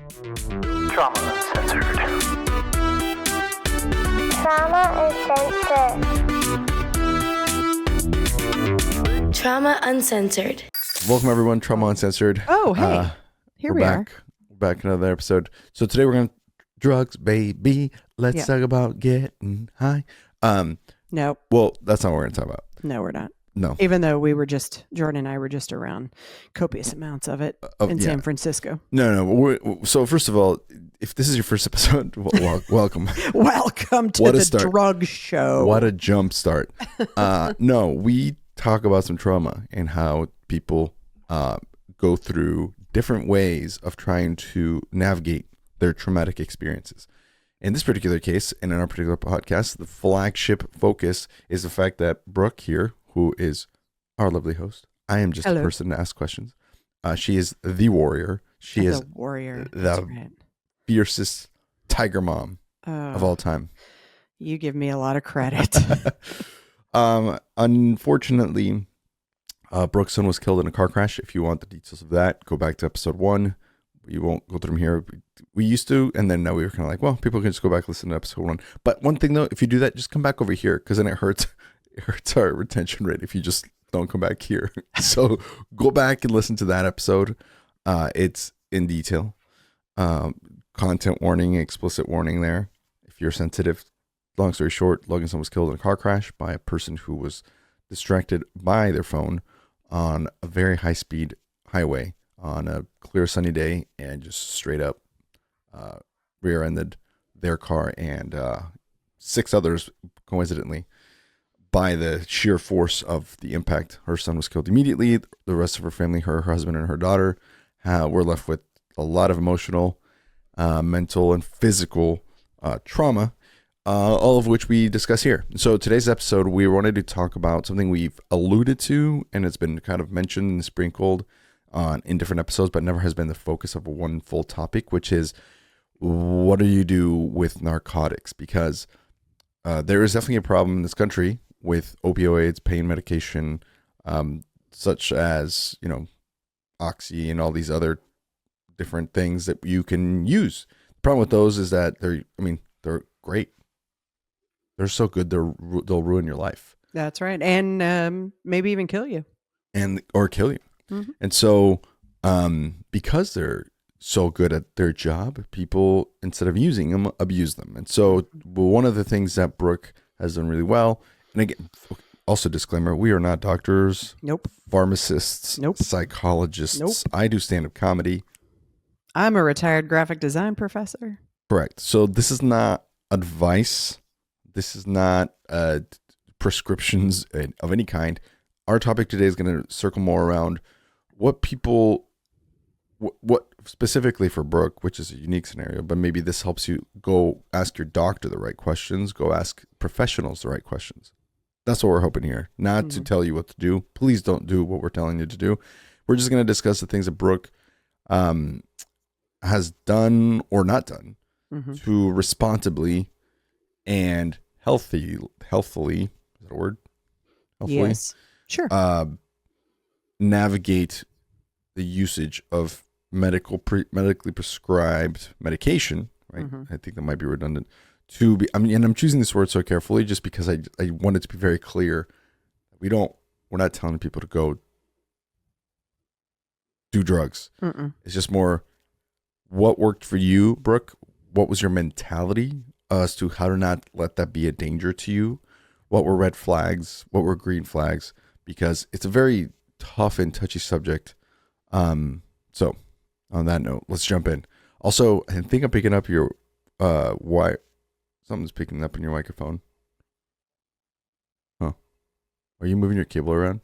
Trauma Uncensored. Trauma Uncensored. Trauma Uncensored. Welcome everyone, Trauma Uncensored. Oh, hey. Here we are. We're back in another episode. So today we're going to drugs, baby. Let's talk about getting high. Nope. Well, that's not what we're going to talk about. No, we're not. No. Even though Jordan and I were just around copious amounts of it in San Francisco. No. So first of all, if this is your first episode, welcome. Welcome to the drug show. What a jump start. No, we talk about some trauma and how people go through different ways of trying to navigate their traumatic experiences. In this particular case, and in our particular podcast, the flagship focus is the fact that Brooke here, who is our lovely host, I am just a person to ask questions. She is the warrior. She is the warrior. The fiercest tiger mom of all time. You give me a lot of credit. Unfortunately, Brooke's son was killed in a car crash. If you want the details of that, go back to episode 1. We won't go through them here. We used to, and then now we were kind of like, well, people can just go back and listen to episode 1. But one thing though, if you do that, just come back over here, because then it hurts our retention rate if you just don't come back here. So go back and listen to that episode. It's in detail. Content warning, explicit warning there. If you're sensitive, long story short, Logan's son was killed in a car crash by a person who was distracted by their phone on a very high-speed highway on a clear sunny day, and just straight up rear-ended their car and 6 others, coincidentally, by the sheer force of the impact. Her son was killed immediately. The rest of her family, her husband and her daughter, were left with a lot of emotional, mental, and physical trauma, all of which we discuss here. So today's episode, we wanted to talk about something we've alluded to, and it's been kind of mentioned and sprinkled in different episodes, but never has been the focus of one full topic, which is, what do you do with narcotics? Because there is definitely a problem in this country with opioids, pain medication, such as, Oxy and all these other different things that you can use. The problem with those is that they're great. They're so good, they'll ruin your life. That's right. And maybe even kill you. Or kill you. Mm-hmm. And so because they're so good at their job, people, instead of using them, abuse them. And so one of the things that Brooke has done really well, and again, also disclaimer, we are not doctors, nope, pharmacists, nope, psychologists. Nope. I do stand-up comedy. I'm a retired graphic design professor. Correct. So this is not advice. This is not prescriptions of any kind. Our topic today is going to circle more around what specifically for Brooke, which is a unique scenario, but maybe this helps you go ask your doctor the right questions, go ask professionals the right questions. That's what we're hoping here, not to tell you what to do. Please don't do what we're telling you to do. We're just going to discuss the things that Brooke has done or not done to responsibly and healthily, is that a word? Healthfully? Yes. Sure. Navigate the usage of medically prescribed medication, right? I think that might be redundant. And I'm choosing this word so carefully just because I want it to be very clear. We're not telling people to go do drugs. It's just more what worked for you, Brooke. What was your mentality as to how to not let that be a danger to you? What were red flags? What were green flags? Because it's a very tough and touchy subject. So on that note, let's jump in. Also, I think I'm picking up your something's picking up in your microphone. Huh. Are you moving your cable around?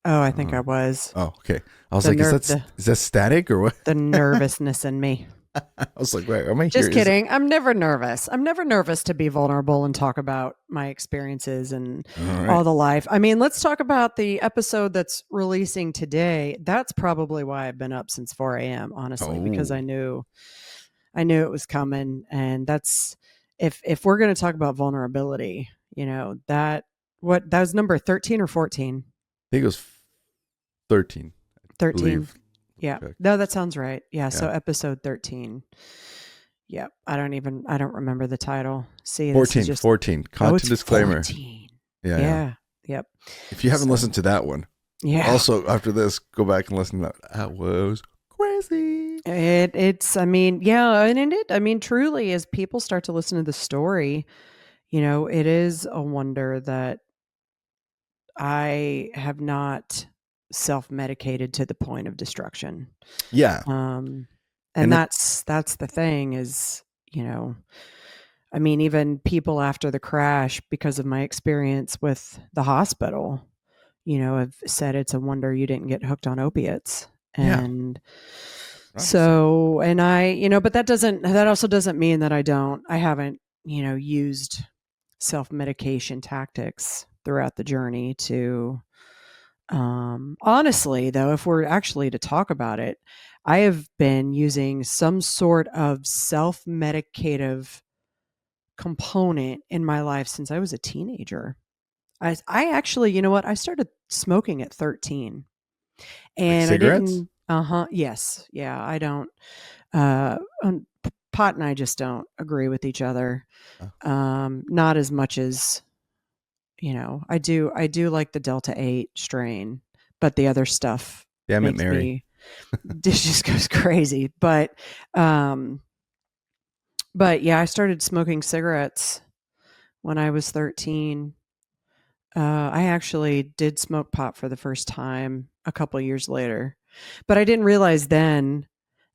Oh, I think I was. Oh, okay. I was like, is that static or what? The nervousness in me. I was like, wait, am I just kidding? I'm never nervous. I'm never nervous to be vulnerable and talk about my experiences and all the life. I mean, let's talk about the episode that's releasing today. That's probably why I've been up since 4 a.m., honestly, because I knew it was coming. And that's, if we're going to talk about vulnerability, that was number 13 or 14? I think it was 13. 13. Yeah. Check. No, that sounds right. Yeah. So Yeah. episode 13. Yep. I don't remember the title. See, this is 14, just, 14. oh, it's Content disclaimer. 14. Yeah, yeah. Yeah. Yep. If you haven't So, listened to that one, yeah. also after this, go back and listen to that. That was crazy. I mean, yeah. I mean, truly, as people start to listen to the story, it is a wonder that I have not self-medicated to the point of destruction. Yeah. Um, and And it, that's the thing is, you know, I mean, even people after the crash, because of my experience with the hospital, have said it's a wonder you didn't get hooked on opiates. yeah. And Obviously. so, and but that also doesn't mean that I haven't, used self medication tactics throughout the journey to, honestly, though, if we're actually to talk about it, I have been using some sort of self medicative component in my life since I was a teenager. I actually, you know what? I started smoking at 13 Like and I cigarettes? didn't, yes. Yeah. I don't, pot and I just don't agree with each other. Oh, Not as much as, I do like the Delta 8 strain, but the other stuff damn it, makes Mary. me, this just goes crazy. Um, but yeah, I started smoking cigarettes when I was 13. I actually did smoke pot for the first time a couple years later, but I didn't realize then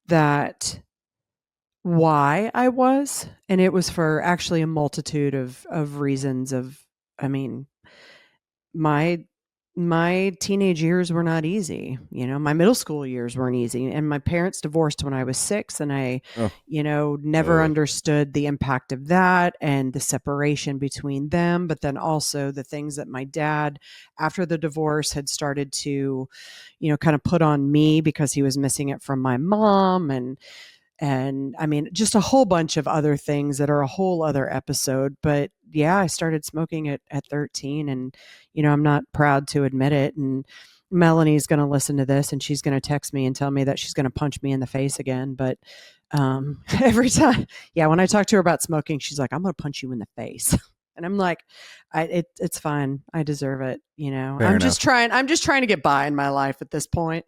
that why I was, and it was for actually a multitude of reasons. I mean, my my teenage years were not easy. My middle school years weren't easy, and my parents divorced when I was 6, and I, Oh, never understood the impact of that and the separation between them, but then also the things that my dad, after the divorce, had started to, kind of put on me because he was missing it from my mom, and I mean, just a whole bunch of other things that are a whole other episode. But yeah, I started smoking at 13, and I'm not proud to admit it. And Melanie's going to listen to this, and she's going to text me and tell me that she's going to punch me in the face again. But every time, yeah, when I talk to her about smoking, she's like, "I'm going to punch you in the face." And I'm like, it's fine. I deserve it. fair enough. I'm just trying to get by in my life at this point.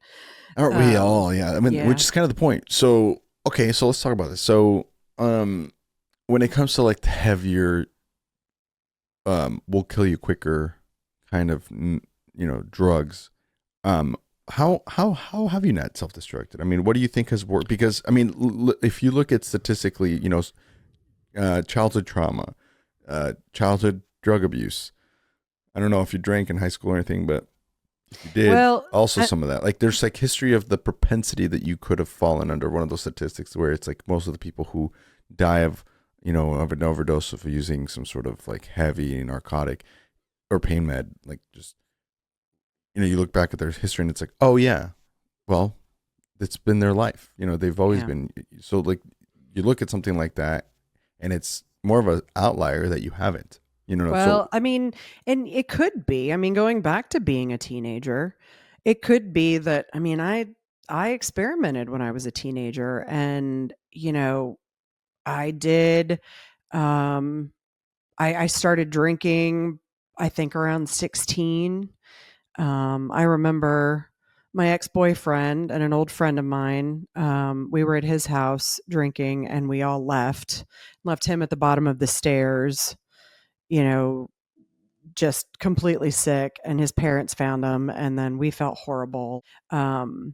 Aren't we Um, all? Yeah. I mean, which yeah. is kind of the point. So, okay, so let's talk about this. So, when it comes to like the heavier, will kill you quicker kind of, drugs, um, how have you not self-destructed? I mean, what do you think has worked? Because I mean, if you look at statistically, childhood trauma, childhood drug abuse. I don't know if you drank in high school or anything, but if you did, Well, also I, some of that. Like there's like history of the propensity that you could have fallen under one of those statistics where it's like most of the people who die of an overdose of using some sort of like heavy narcotic or pain med, like just you look back at their history and it's like, oh yeah, well, it's been their life. They've always yeah. been. So like you look at something like that and it's more of an outlier that you haven't. So Well, I mean, and it could be. I mean, going back to being a teenager, it could be that I mean, I experimented when I was a teenager and, I did um I started drinking I think around 16. I remember my ex-boyfriend and an old friend of mine, we were at his house drinking and we all left him at the bottom of the stairs, you know, just completely sick, and his parents found him, and then we felt horrible. I mm,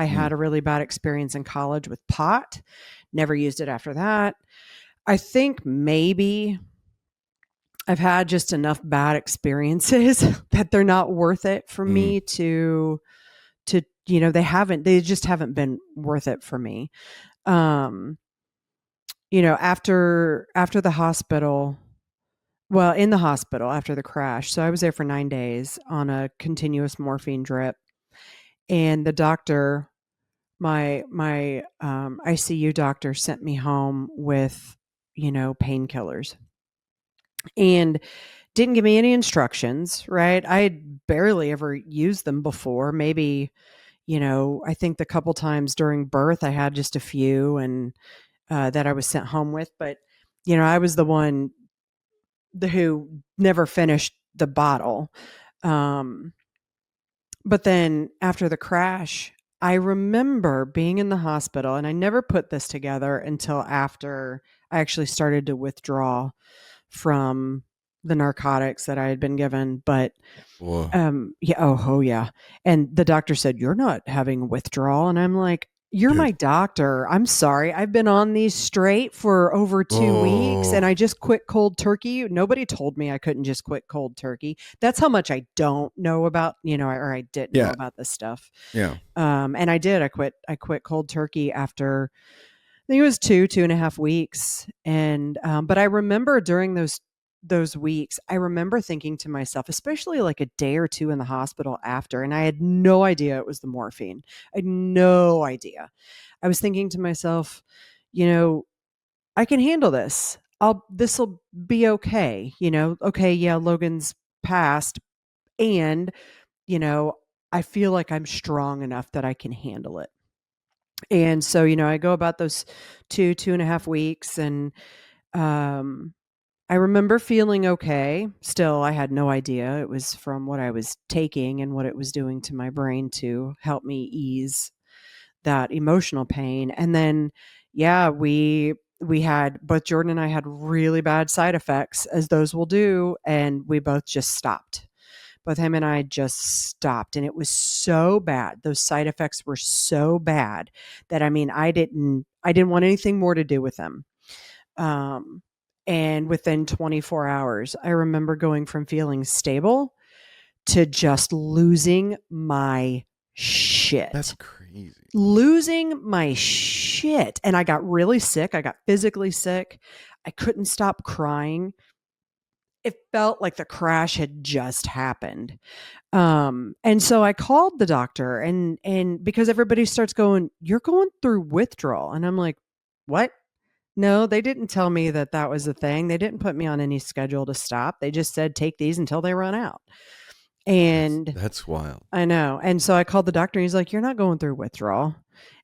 had a really bad experience in college with pot, never used it after that. I think maybe I've had just enough bad experiences that they're not worth it for mm, me to they just haven't been worth it for me. Um, after the hospital, well, in the hospital after the crash. So I was there for 9 days on a continuous morphine drip, and the doctor, my ICU doctor, sent me home with, painkillers, and didn't give me any instructions. Right, I had barely ever used them before. Maybe, I think the couple times during birth I had just a few and that I was sent home with. But, I was the one who never finished the bottle. Um, but then after the crash, I remember being in the hospital, and I never put this together until after I actually started to withdraw from the narcotics that I had been given. But Whoa. yeah, oh yeah. And the doctor said, "You're not having withdrawal." And I'm like, "You're my Dude. doctor. I'm sorry. I've been on these straight for over 2 weeks and Oh. I just quit cold turkey." Nobody told me I couldn't just quit cold turkey. That's how much I don't know about, or I didn't know Yeah. about this stuff. Yeah. And I did. I quit cold turkey after I think it was 2.5 weeks. And but I remember during those weeks, I remember thinking to myself, especially like a day or two in the hospital after, and I had no idea it was the morphine. I had no idea. I was thinking to myself, you know, I can handle this. This'll be okay. Okay, yeah, Logan's passed, and you know, I feel like I'm strong enough that I can handle it. And so, I go about those 2.5 weeks, and um, I remember feeling okay. Still, I had no idea it was from what I was taking and what it was doing to my brain to help me ease that emotional pain. And then, yeah, we had both Jordan and I had really bad side effects, as those will do, and we both just stopped. Both him and I just stopped, and it was so bad. Those side effects were so bad that, I mean, I didn't want anything more to do with them. Um, and within 24 hours, I remember going from feeling stable to just losing my That's shit. crazy. Losing my shit. And I got really sick. I got physically sick. I couldn't stop crying. It felt like the crash had just happened. And so I called the doctor, and because everybody starts going, "You're going through withdrawal." And I'm like, "What?" No, they didn't tell me that that was a thing. They didn't put me on any schedule to stop. They just said, "Take these until they run out." And That's wild. I know. And so I called the doctor, and he's like, "You're not going through withdrawal."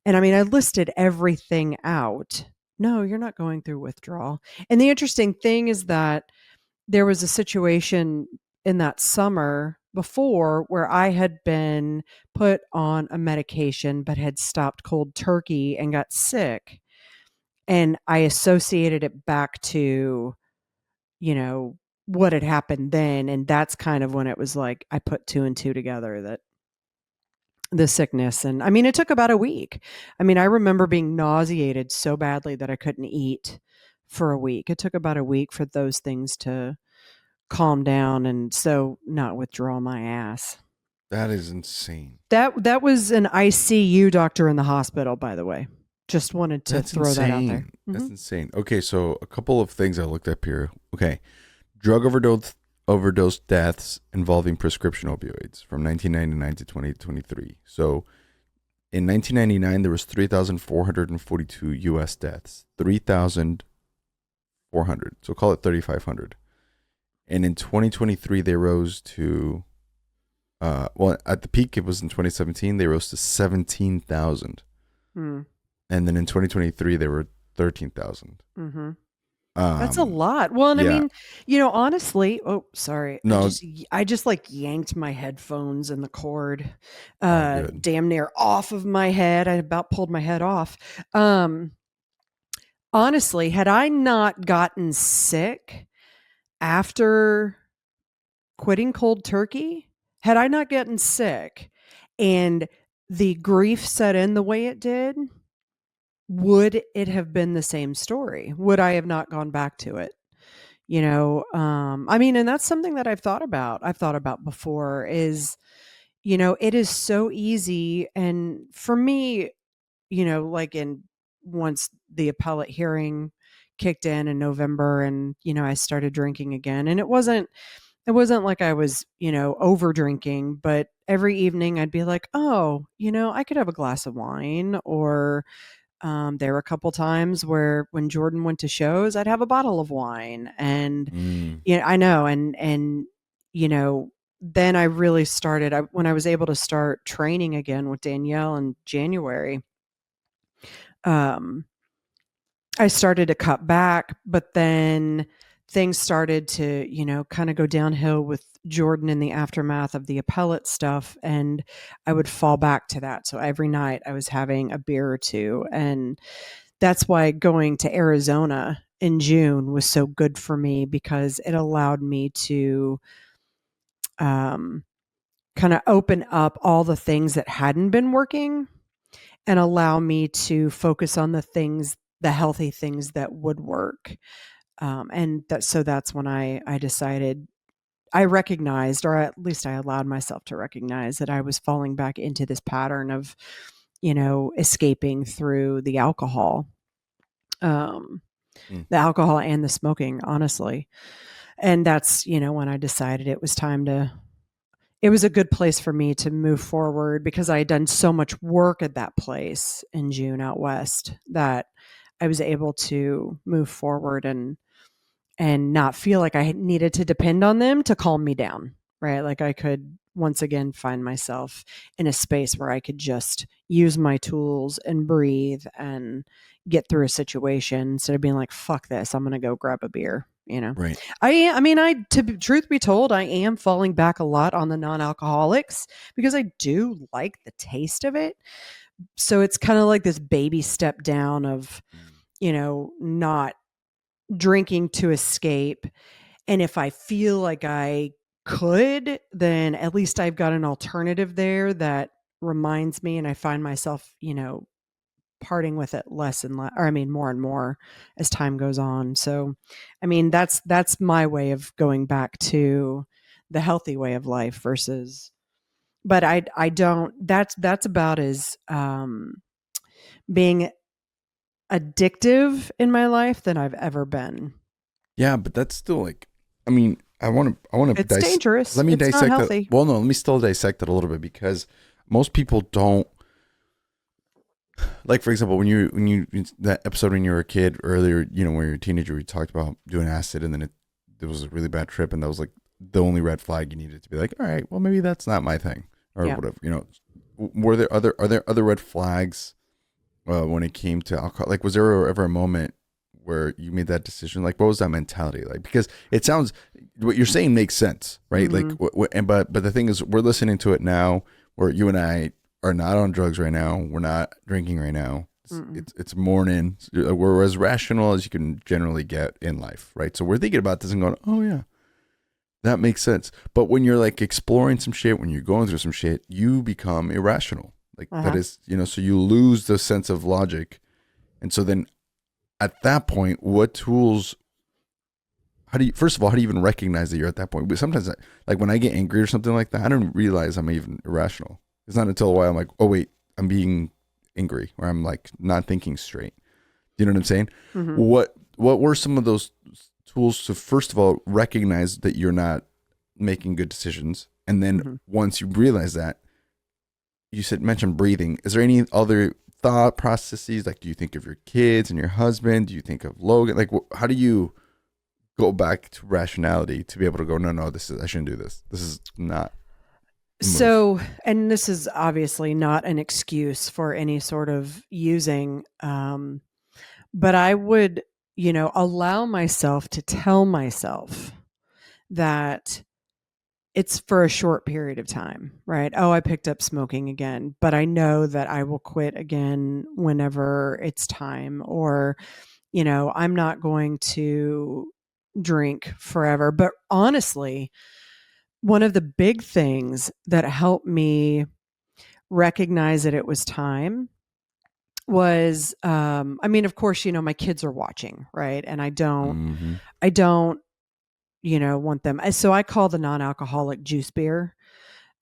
And I mean, I listed everything out. "No, you're not going through withdrawal." And the interesting thing is that there was a situation in that summer before where I had been put on a medication but had stopped cold turkey and got sick. And I associated it back to, you know, what had happened then. And that's kind of when it was like I put two and two together, that the sickness. And I mean, it took about a week. I mean, I remember being nauseated so badly that I couldn't eat for a week. It took about a week for those things to calm down and so not withdraw my ass. That is insane. That was an ICU doctor in the hospital, by the way. Just wanted to That's throw that out there. insane. That's insane. Okay, so a couple of things I looked up here. Okay. Drug overdose deaths involving prescription opioids from 1999 to 2023. So in 1999 there was 3,442 US deaths. 3,400. So call it 3,500. And in 2023 they rose to well, at the peak it was in 2017, they rose to 17,000. Mm. And then in 2023 they were 13,000. Mm-hmm. That's a lot. Well, and I Yeah. mean, honestly, oh, sorry. No. I just like yanked my headphones and the cord Good. damn near off of my head. I about pulled my head off. Um, Honestly, had I not gotten sick after quitting cold turkey, had I not gotten sick and the grief set in the way it did, would it have been the same story? Would I have not gone back to it? I mean, and that's something that I've thought about. I've thought about before is, it is so easy. And for me, like in once the appellate hearing kicked in November, and, I started drinking again, and it wasn't like I was, over drinking, but every evening I'd be like, "Oh, I could have a glass of wine." Or there were a couple times where when Jordan went to shows, I'd have a bottle of wine. And Mm. I know. And, then I really started, when I was able to start training again with Danielle in January, um, I started to cut back, but then things started to, kind of go downhill with Jordan in the aftermath of the appellate stuff. And I would fall back to that. So every night I was having a beer or two. And that's why going to Arizona in June was so good for me, because it allowed me to um, kind of open up all the things that hadn't been working and allow me to focus on the healthy things that would work. So that's when I decided, I recognized, or at least I allowed myself to recognize, that I was falling back into this pattern of, escaping through um, Mm. the alcohol and the smoking, honestly. And that's, when I decided it was a good place for me to move forward, because I had done so much work at that place in June out west that I was able to move forward and not feel like I needed to depend on them to calm me down, right? Like I could once again find myself in a space where I could just use my tools and breathe and get through a situation instead of being like, fuck this, I'm going to go grab a beer, Right. Truth be told, I am falling back a lot on the non-alcoholics because I do like the taste of it. So it's kind of like this baby step down of, Mm. not drinking to escape. And if I feel like I could, then at least I've got an alternative there that reminds me, and I find myself, parting with it less and less, or I mean, more and more as time goes on. So, I mean, that's my way of going back to the healthy way of life versus, but I don't, that's about as, being addictive in my life than I've ever been. Yeah, but that's still like, I mean, I want to It's dangerous. let me It's not dissect that. healthy. Well, no, let me still dissect it a little bit, because most people don't, like, for example, when you that episode when you were a kid earlier, when you were a teenager, we talked about doing acid, and then it was a really bad trip, and that was like the only red flag. You needed to be like, all right, well, maybe that's not my thing, or Yeah. whatever. Were there other are there other red flags when it came to alcohol? Like, was there ever a moment where you made that decision? Like, what was that mentality like? Because it sounds, what you're saying makes sense, right? Like, Mm-hmm. but the thing is, we're listening to it now, where you and I are not on drugs right now. We're not drinking right now. It's morning. We're as rational as you can generally get in life, right? So we're thinking about this and going, oh yeah, that makes sense. But when you're like exploring some shit, when you're going through some shit, you become irrational. Like, that Uh-huh. is, so you lose the sense of logic. And so then at that point, what tools, first of all, how do you even recognize that you're at that point? But sometimes, like when I get angry or something like that, I don't realize I'm even irrational. It's not until a while I'm like, oh wait, I'm being angry, or I'm like not thinking straight. Do you know what I'm saying? Mm-hmm. What were some of those tools to, first of all, recognize that you're not making good decisions, and then Mm-hmm. once you realize that, you mentioned breathing. Is there any other thought processes? Like, do you think of your kids and your husband? Do you think of Logan? Like, how do you go back to rationality to be able to go, no, no, I shouldn't do this. This is not the move. So, and this is obviously not an excuse for any sort of using, but I would, allow myself to tell myself that it's for a short period of time, right? Oh, I picked up smoking again, but I know that I will quit again whenever it's time. Or, I'm not going to drink forever. But honestly, one of the big things that helped me recognize that it was time was, I mean, of course, my kids are watching, right? And Mm-hmm. I don't, want them. So I call the non-alcoholic juice beer.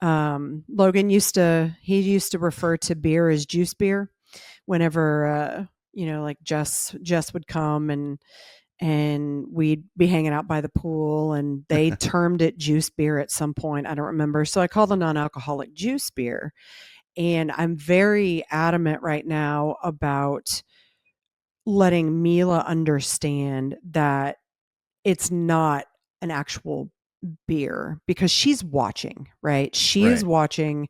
Logan he used to refer to beer as juice beer whenever, like Jess would come and we'd be hanging out by the pool, and they termed it juice beer at some point. I don't remember. So I call the non-alcoholic juice beer. And I'm very adamant right now about letting Mila understand that it's not an actual beer because she's watching, right? She is Right. watching,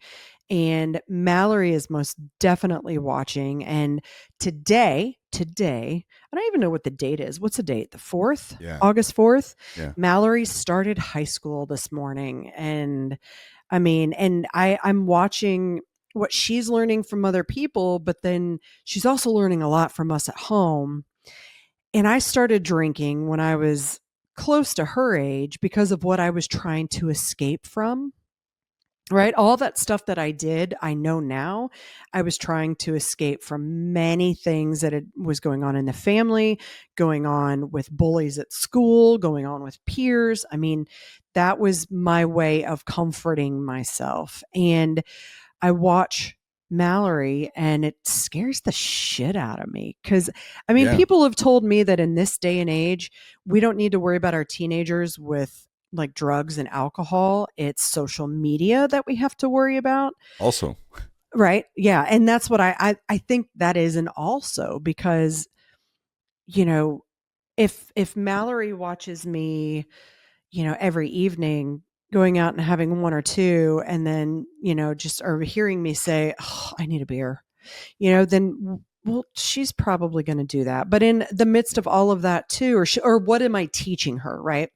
and Mallory is most definitely watching. And today, I don't even know what the date is. What's the date? The 4th, Yeah. August 4th. Yeah. Mallory started high school this morning. And I mean, and I'm watching what she's learning from other people, but then she's also learning a lot from us at home. And I started drinking when I was close to her age because of what I was trying to escape from. Right? All that stuff that I did, I know now. I was trying to escape from many things that was going on in the family, going on with bullies at school, going on with peers. I mean, that was my way of comforting myself. And I watch Mallory and it scares the shit out of me. Cause I mean, Yeah. people have told me that in this day and age, we don't need to worry about our teenagers with like drugs and alcohol. It's social media that we have to worry about. Also. Right. Yeah. And that's what I think that is an also because, you know, if Mallory watches me, every evening going out and having one or two and then, just or hearing me say, oh, I need a beer, then well, she's probably going to do that. But in the midst Yeah. of all of that too, or what am I teaching her? Right.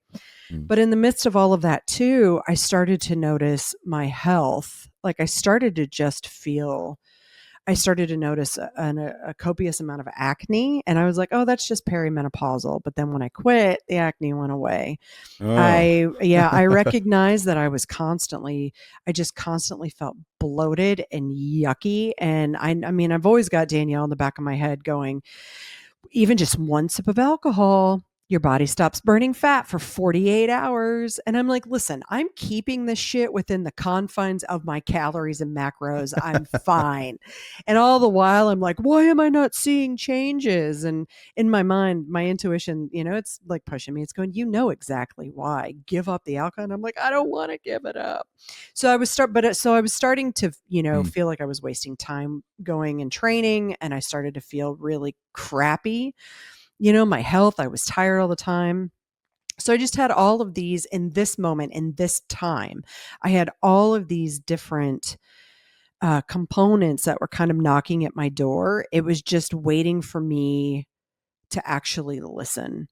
Mm. But in the midst of all of that too, I started to notice my health. Like I started to notice a copious amount of acne. And I was like, oh, that's just perimenopausal. But then when I quit, the acne went away. Oh. I recognized that I just constantly felt bloated and yucky. And I mean, I've always got Danielle in the back of my head going, even just one sip of alcohol, your body stops burning fat for 48 hours. And I'm like, listen, I'm keeping this shit within the confines of my calories and macros. I'm fine. And all the while, I'm like, why am I not seeing changes? And in my mind, my intuition, it's like pushing me. It's going, exactly why. Give up the alcohol. And I'm like, I don't want to give it up. So I was starting to, Mm. feel like I was wasting time going and training, and I started to feel really crappy. My health, I was tired all the time. So I just had all of these in this moment, in this time. I had all of these different components that were kind of knocking at my door. It was just waiting for me to actually listen.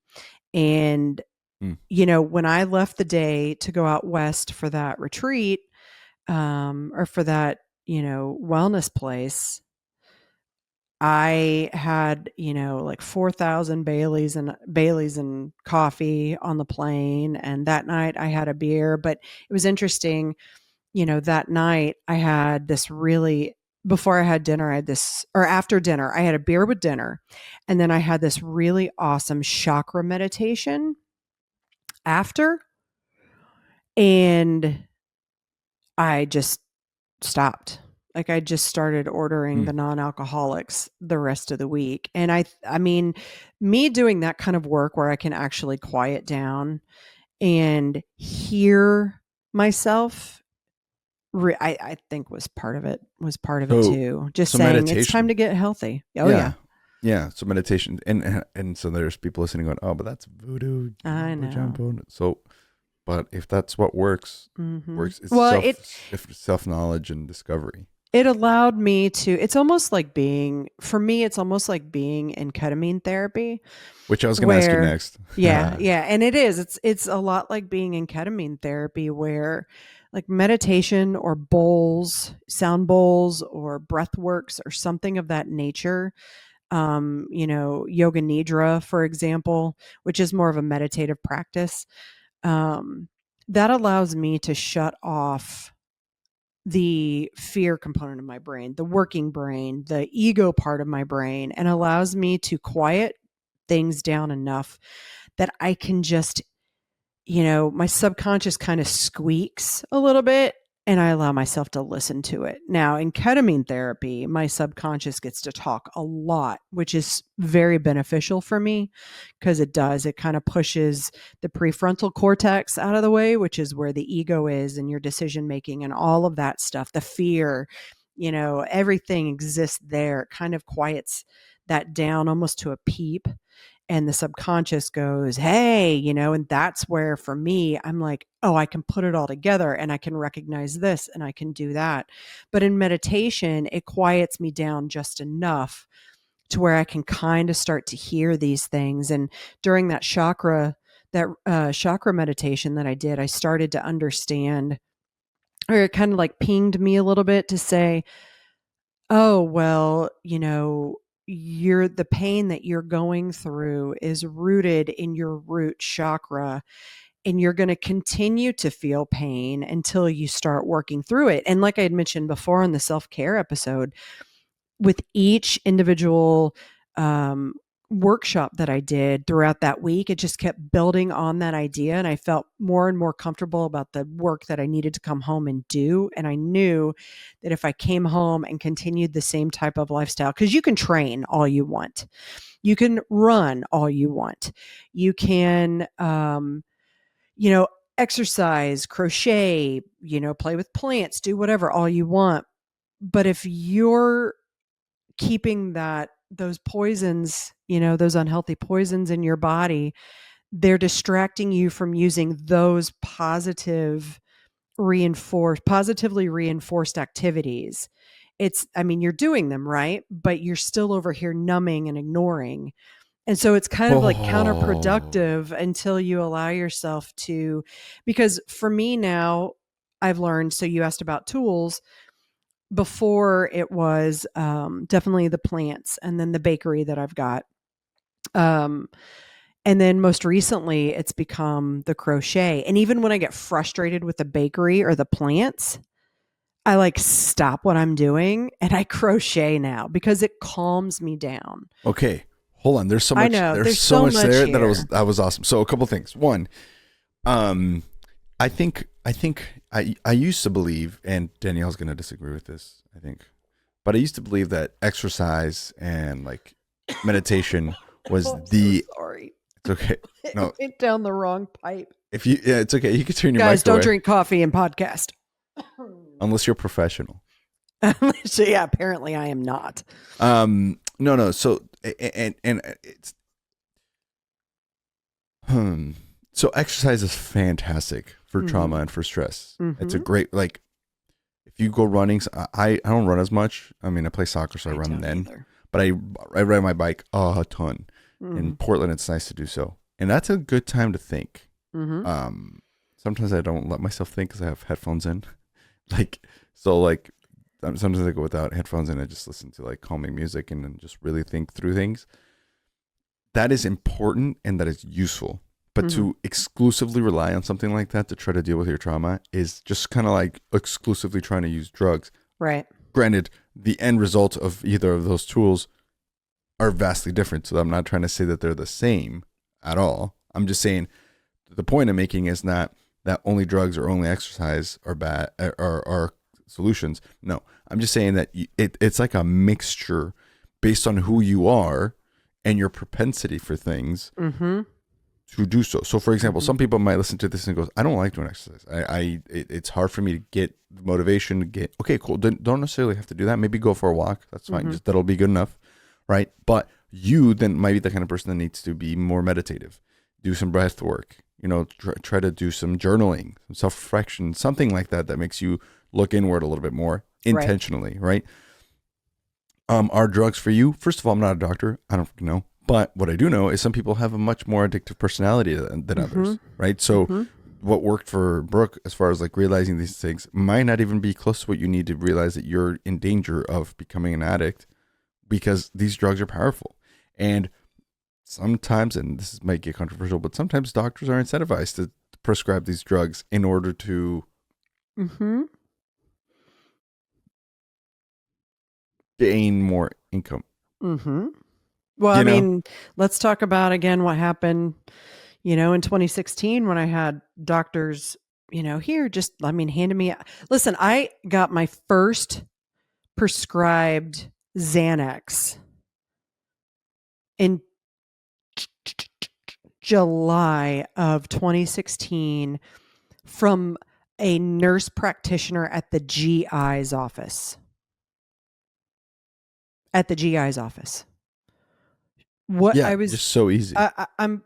And, Mm. when I left the day to go out west for that retreat, or for that, wellness place, I had, like 4,000 Baileys and coffee on the plane. And that night I had a beer, but it was interesting. That night I had this really, before I had dinner, I had this, or after dinner, I had a beer with dinner. And then I had this really awesome chakra meditation after. And I just stopped. Like I just started ordering Mm. the non-alcoholics the rest of the week. And I mean, me doing that kind of work where I can actually quiet down and hear myself, I think was part of it So too. Just so saying it's time meditation. to get healthy. Oh yeah. Yeah. Yeah. So meditation, and so there's people listening going, oh, but that's voodoo I jumbo know. jumbo. So, but if that's what works, Hmm. works. It's Well, self knowledge and discovery. it allowed me to, it's almost like being, for me, it's almost like being in ketamine therapy. Which I was going to ask you Where next. yeah, and it's a lot like being in ketamine therapy where like meditation or sound bowls or breath works or something of that nature. Yoga nidra, for example, which is more of a meditative practice. Um, that allows me to shut off the fear component of my brain, the working brain, the ego part of my brain, and allows me to quiet things down enough that I can just, my subconscious kind of squeaks a little bit and I allow myself to listen to it. Now, in ketamine therapy, my subconscious gets to talk a lot, which is very beneficial for me because it kind of pushes the prefrontal cortex out of the way, which is where the ego is and your decision making and all of that stuff, the fear, everything exists there. It kind of quiets that down almost to a peep. and the subconscious goes, hey, and that's where for me, I'm like, oh, I can put it all together and I can recognize this and I can do that. But in meditation, it quiets me down just enough to where I can kind of start to hear these things. And during that chakra meditation that I did, I started to understand, or it kind of like pinged me a little bit to say, oh, well, the pain that you're going through is rooted in your root chakra, and you're going to continue to feel pain until you start working through it. And like I had mentioned before in the self-care episode, with each individual um, workshop that I did throughout that week, it just kept building on that idea. And I felt more and more comfortable about the work that I needed to come home and do. And I knew that if I came home and continued the same type of lifestyle, because you can train all you want, you can run all you want, you can, exercise, crochet, play with plants, do whatever all you want. But if you're keeping those poisons, those unhealthy poisons in your body, they're distracting you from using those positively reinforced activities. You're doing them, right? But you're still over here numbing and ignoring. And so it's kind of like Oh, counterproductive until you allow yourself to, because for me now, I've learned, so you asked about tools. Before it was definitely the plants and then the bakery that I've got. And then most recently it's become the crochet. And even when I get frustrated with the bakery or the plants, I like stop what I'm doing and I crochet now because it calms me down. okay. Hold on. There's so I much. know There's there's so so much much there here. that was awesome. So a couple things. One, um, I used to believe, and Danielle's gonna disagree with this, I think, but I used to believe that exercise and like meditation was Oh, I'm so the. sorry. It's okay. It No, went down the wrong pipe. if you, yeah, it's okay. You can turn your Guys, mic don't away drink coffee and podcast. unless you're professional. So yeah, apparently I am not. No, no. So and it's so exercise is fantastic for trauma Mm-hmm. and for stress. It's a Mm-hmm. great like if you go running. I don't run as much. I mean, I play soccer, so I I run don't then. either. But I ride my bike a ton. In Mm-hmm. Portland, it's nice to do so, and that's a good time to think. Mm-hmm. Sometimes I don't let myself think because I have headphones in. Like so, like sometimes I go without headphones and I just listen to like calming music and then just really think through things. That is important and that is useful. But Mm-hmm. to exclusively rely on something like that to try to deal with your trauma is just kind of like exclusively trying to use drugs. Right. Granted, the end result of either of those tools are vastly different. So I'm not trying to say that they're the same at all. I'm just saying the point I'm making is not that only drugs or only exercise are bad are solutions. No, I'm just saying that it's like a mixture based on who you are and your propensity for things Mm-hmm. to do so. So, for example, Mm-hmm. some people might listen to this and goes, "I don't like doing exercise. It's hard for me to get motivation to get." Okay, cool. Don't necessarily have to do that. Maybe go for a walk. That's fine. Mm-hmm. Just that'll be good enough, right? But you then might be the kind of person that needs to be more meditative, do some breath work. Try to do some journaling, some self reflection, something like that that makes you look inward a little bit more Right. intentionally, right? Are drugs for you? First of all, I'm not a doctor. I don't know. But what I do know is some people have a much more addictive personality than Mm-hmm. others, right? So Mm-hmm. what worked for Brooke as far as like realizing these things might not even be close to what you need to realize that you're in danger of becoming an addict because these drugs are powerful. And sometimes, and this might get controversial, but sometimes doctors are incentivized to prescribe these drugs in order to Mm-hmm. gain more income, Mm-hmm. Well, you know? let's talk about again what happened, in 2016 when I had doctors, here, just, handed me. Listen, I got my first prescribed Xanax in July of 2016 from a nurse practitioner at the GI's office. At the GI's office. what Yeah, I was, just so easy. I'm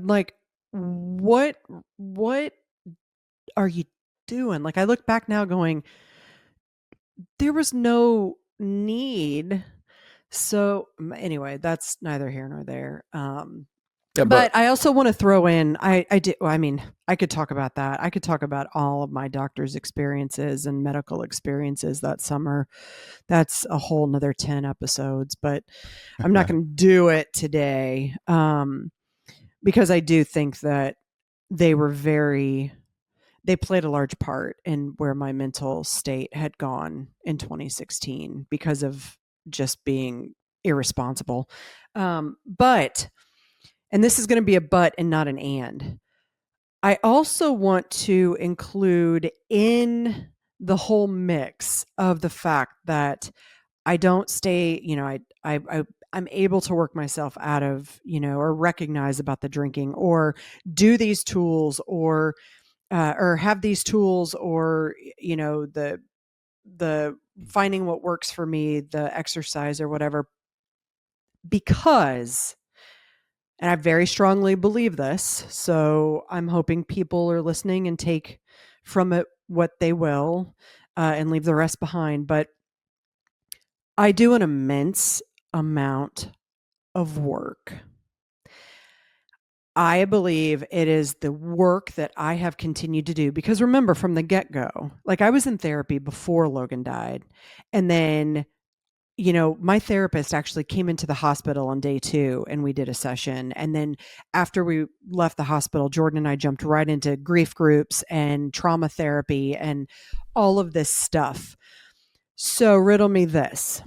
like, what are you doing? Like, I look back now going, there was no need. So anyway, that's neither here nor there. Yeah, But but I also want to throw in, I did, well, I mean, I could talk about that. I could talk about all of my doctor's experiences and medical experiences that summer. That's a whole nother 10 episodes, but I'm not going to do it today. Because I do think that they were they played a large part in where my mental state had gone in 2016 because of just being irresponsible. But, and this is going to be a but and not an and, I also want to include in the whole mix of the fact that I don't stay, I'm able to work myself out of, or recognize about the drinking, or do these tools, or have these tools, or the finding what works for me, the exercise or whatever, because, and I very strongly believe this, so I'm hoping people are listening and take from it what they will, and leave the rest behind. But I do an immense amount of work. I believe it is the work that I have continued to do, because remember, from the get-go, like, I was in therapy before Logan died. And then, my therapist actually came into the hospital on day 2 and we did a session. And then after we left the hospital, Jordan and I jumped right into grief groups and trauma therapy and all of this stuff. So riddle me this.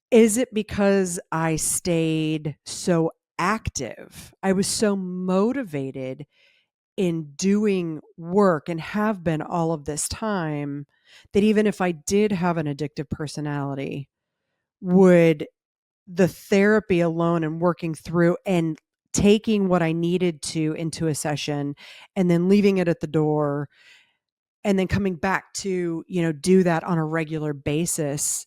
Is it because I stayed so active? I was so motivated in doing work and have been all of this time, that even if I did have an addictive personality, would the therapy alone and working through and taking what I needed to into a session and then leaving it at the door and then coming back to, do that on a regular basis,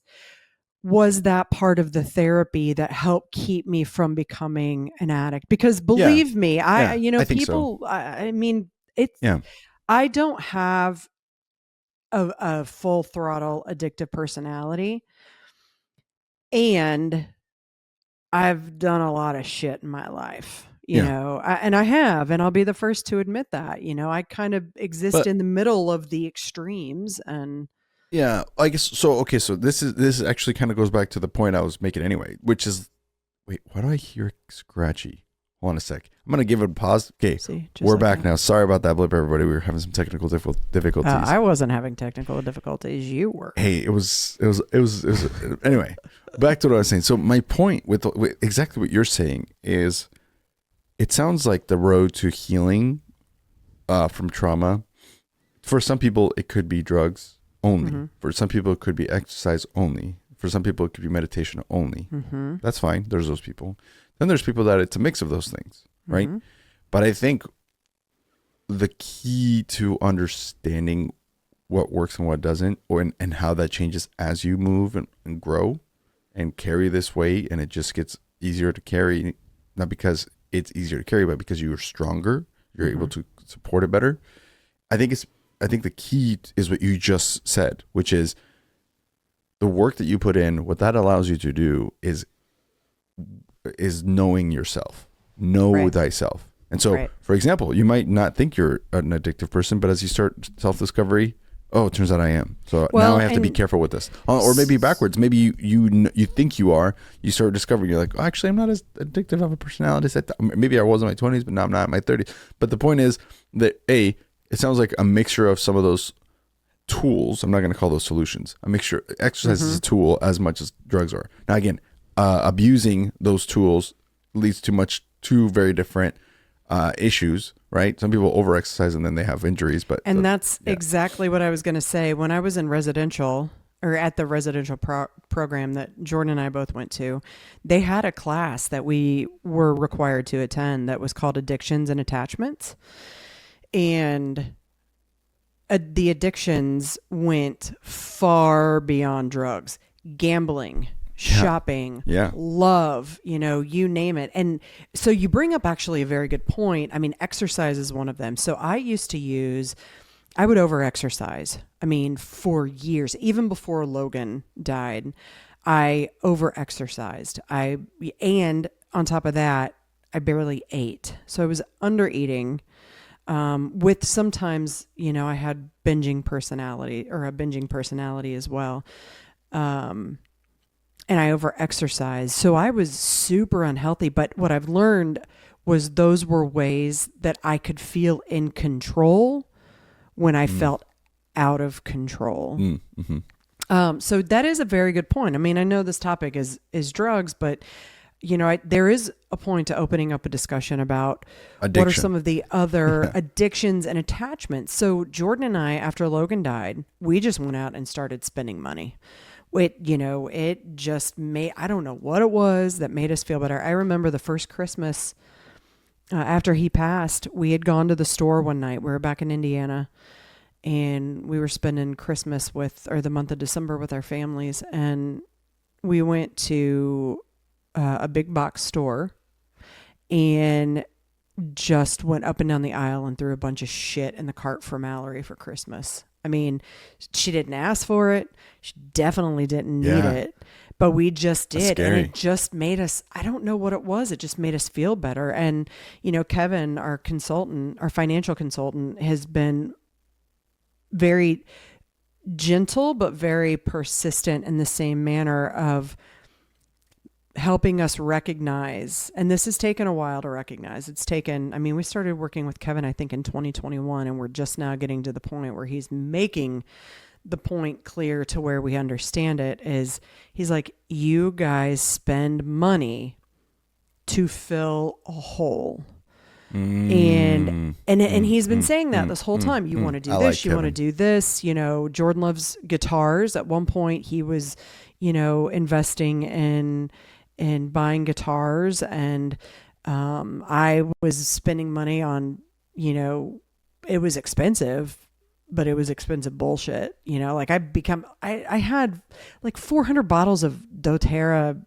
was that part of the therapy that helped keep me from becoming an addict? Because yeah, believe me, yeah, I think so. people, I mean, it's, Yeah, I don't have a full throttle addictive personality, and I've done a lot of shit in my life, yeah. and I have, and I'll be the first to admit that. I kind of exist But in the middle of the extremes, and yeah, I guess so. Okay, so this actually kind of goes back to the point I was making anyway, which is, wait, why do I hear scratchy? Hold on a sec. I'm gonna give it a pause. Okay, see, just we're like back that. now. Sorry about that blip, everybody. We were having some technical difficulties. I wasn't having technical difficulties. You were. Hey, it was. Anyway, back to what I was saying. So my point with exactly what you're saying is, it sounds like the road to healing from trauma. For some people, it could be drugs only. Mm-hmm. For some people, it could be exercise only. For some people, it could be meditation only. Mm-hmm. That's fine. There's those people. Then there's people that it's a mix of those things, right? Mm-hmm. But I think the key to understanding what works and what doesn't, and how that changes as you move and grow and carry this weight, and it just gets easier to carry, not because it's easier to carry, but because you're stronger, you're able to support it better. I think the key is what you just said, which is the work that you put in. What that allows you to do is knowing yourself, know Right. thyself. And so, Right. for example, you might not think you're an addictive person, but as you start self-discovery, oh, it turns out I am. So Well, now I have to be and careful with this. Or maybe backwards. Maybe you think you are. You start discovering you're like, oh, actually, I'm not as addictive of a personality as I thought. Maybe I was in my 20s, but now I'm not in my 30s. But the point is that it sounds like a mixture of some of those tools. I'm not going to call those solutions. A mixture. Exercise is a tool as much as drugs are. Now, again, abusing those tools leads to two very different issues, right? Some people overexercise and then they have injuries, but And that's exactly what I was going to say. When I was in residential, or at the residential program that Jordan and I both went to, they had a class that we were required to attend that was called Addictions and Attachments. And the addictions went far beyond drugs. Gambling, shopping, Yeah. love, you name it. And so you bring up actually a very good point. I mean, exercise is one of them. So I would over exercise. I mean, for years, even before Logan died, I over exercised. And on top of that, I barely ate. So I was under eating. With sometimes, I had a binging personality as well. And I over exercised. So I was super unhealthy. But what I've learned was those were ways that I could feel in control when I felt out of control. Mm-hmm. So that is a very good point. I mean, I know this topic is drugs, but there is a point to opening up a discussion about addiction. What are some of the other addictions and attachments. So Jordan and I, after Logan died, we just went out and started spending money. It just made, I don't know what it was that made us feel better. I remember the first Christmas after he passed, we had gone to the store one night. We were back in Indiana and we were spending Christmas the month of December with our families. And we went to a big box store and just went up and down the aisle and threw a bunch of shit in the cart for Mallory for Christmas. I mean, she didn't ask for it. She definitely didn't need it, but we just did. And it just made us, I don't know what it was. It just made us feel better. And, Kevin, our financial consultant, has been very gentle, but very persistent in the same manner of helping us recognize, and this has taken a while to recognize. We started working with Kevin, I think in 2021, and we're just now getting to the point where he's making the point clear to where we understand it is he's like, you guys spend money to fill a hole. And he's been saying that this whole time. You want to do this, like you want to do this. Jordan loves guitars. At one point he was, investing in buying guitars, and I was spending money on, it was expensive, but it was expensive bullshit. I had like 400 bottles of doTERRA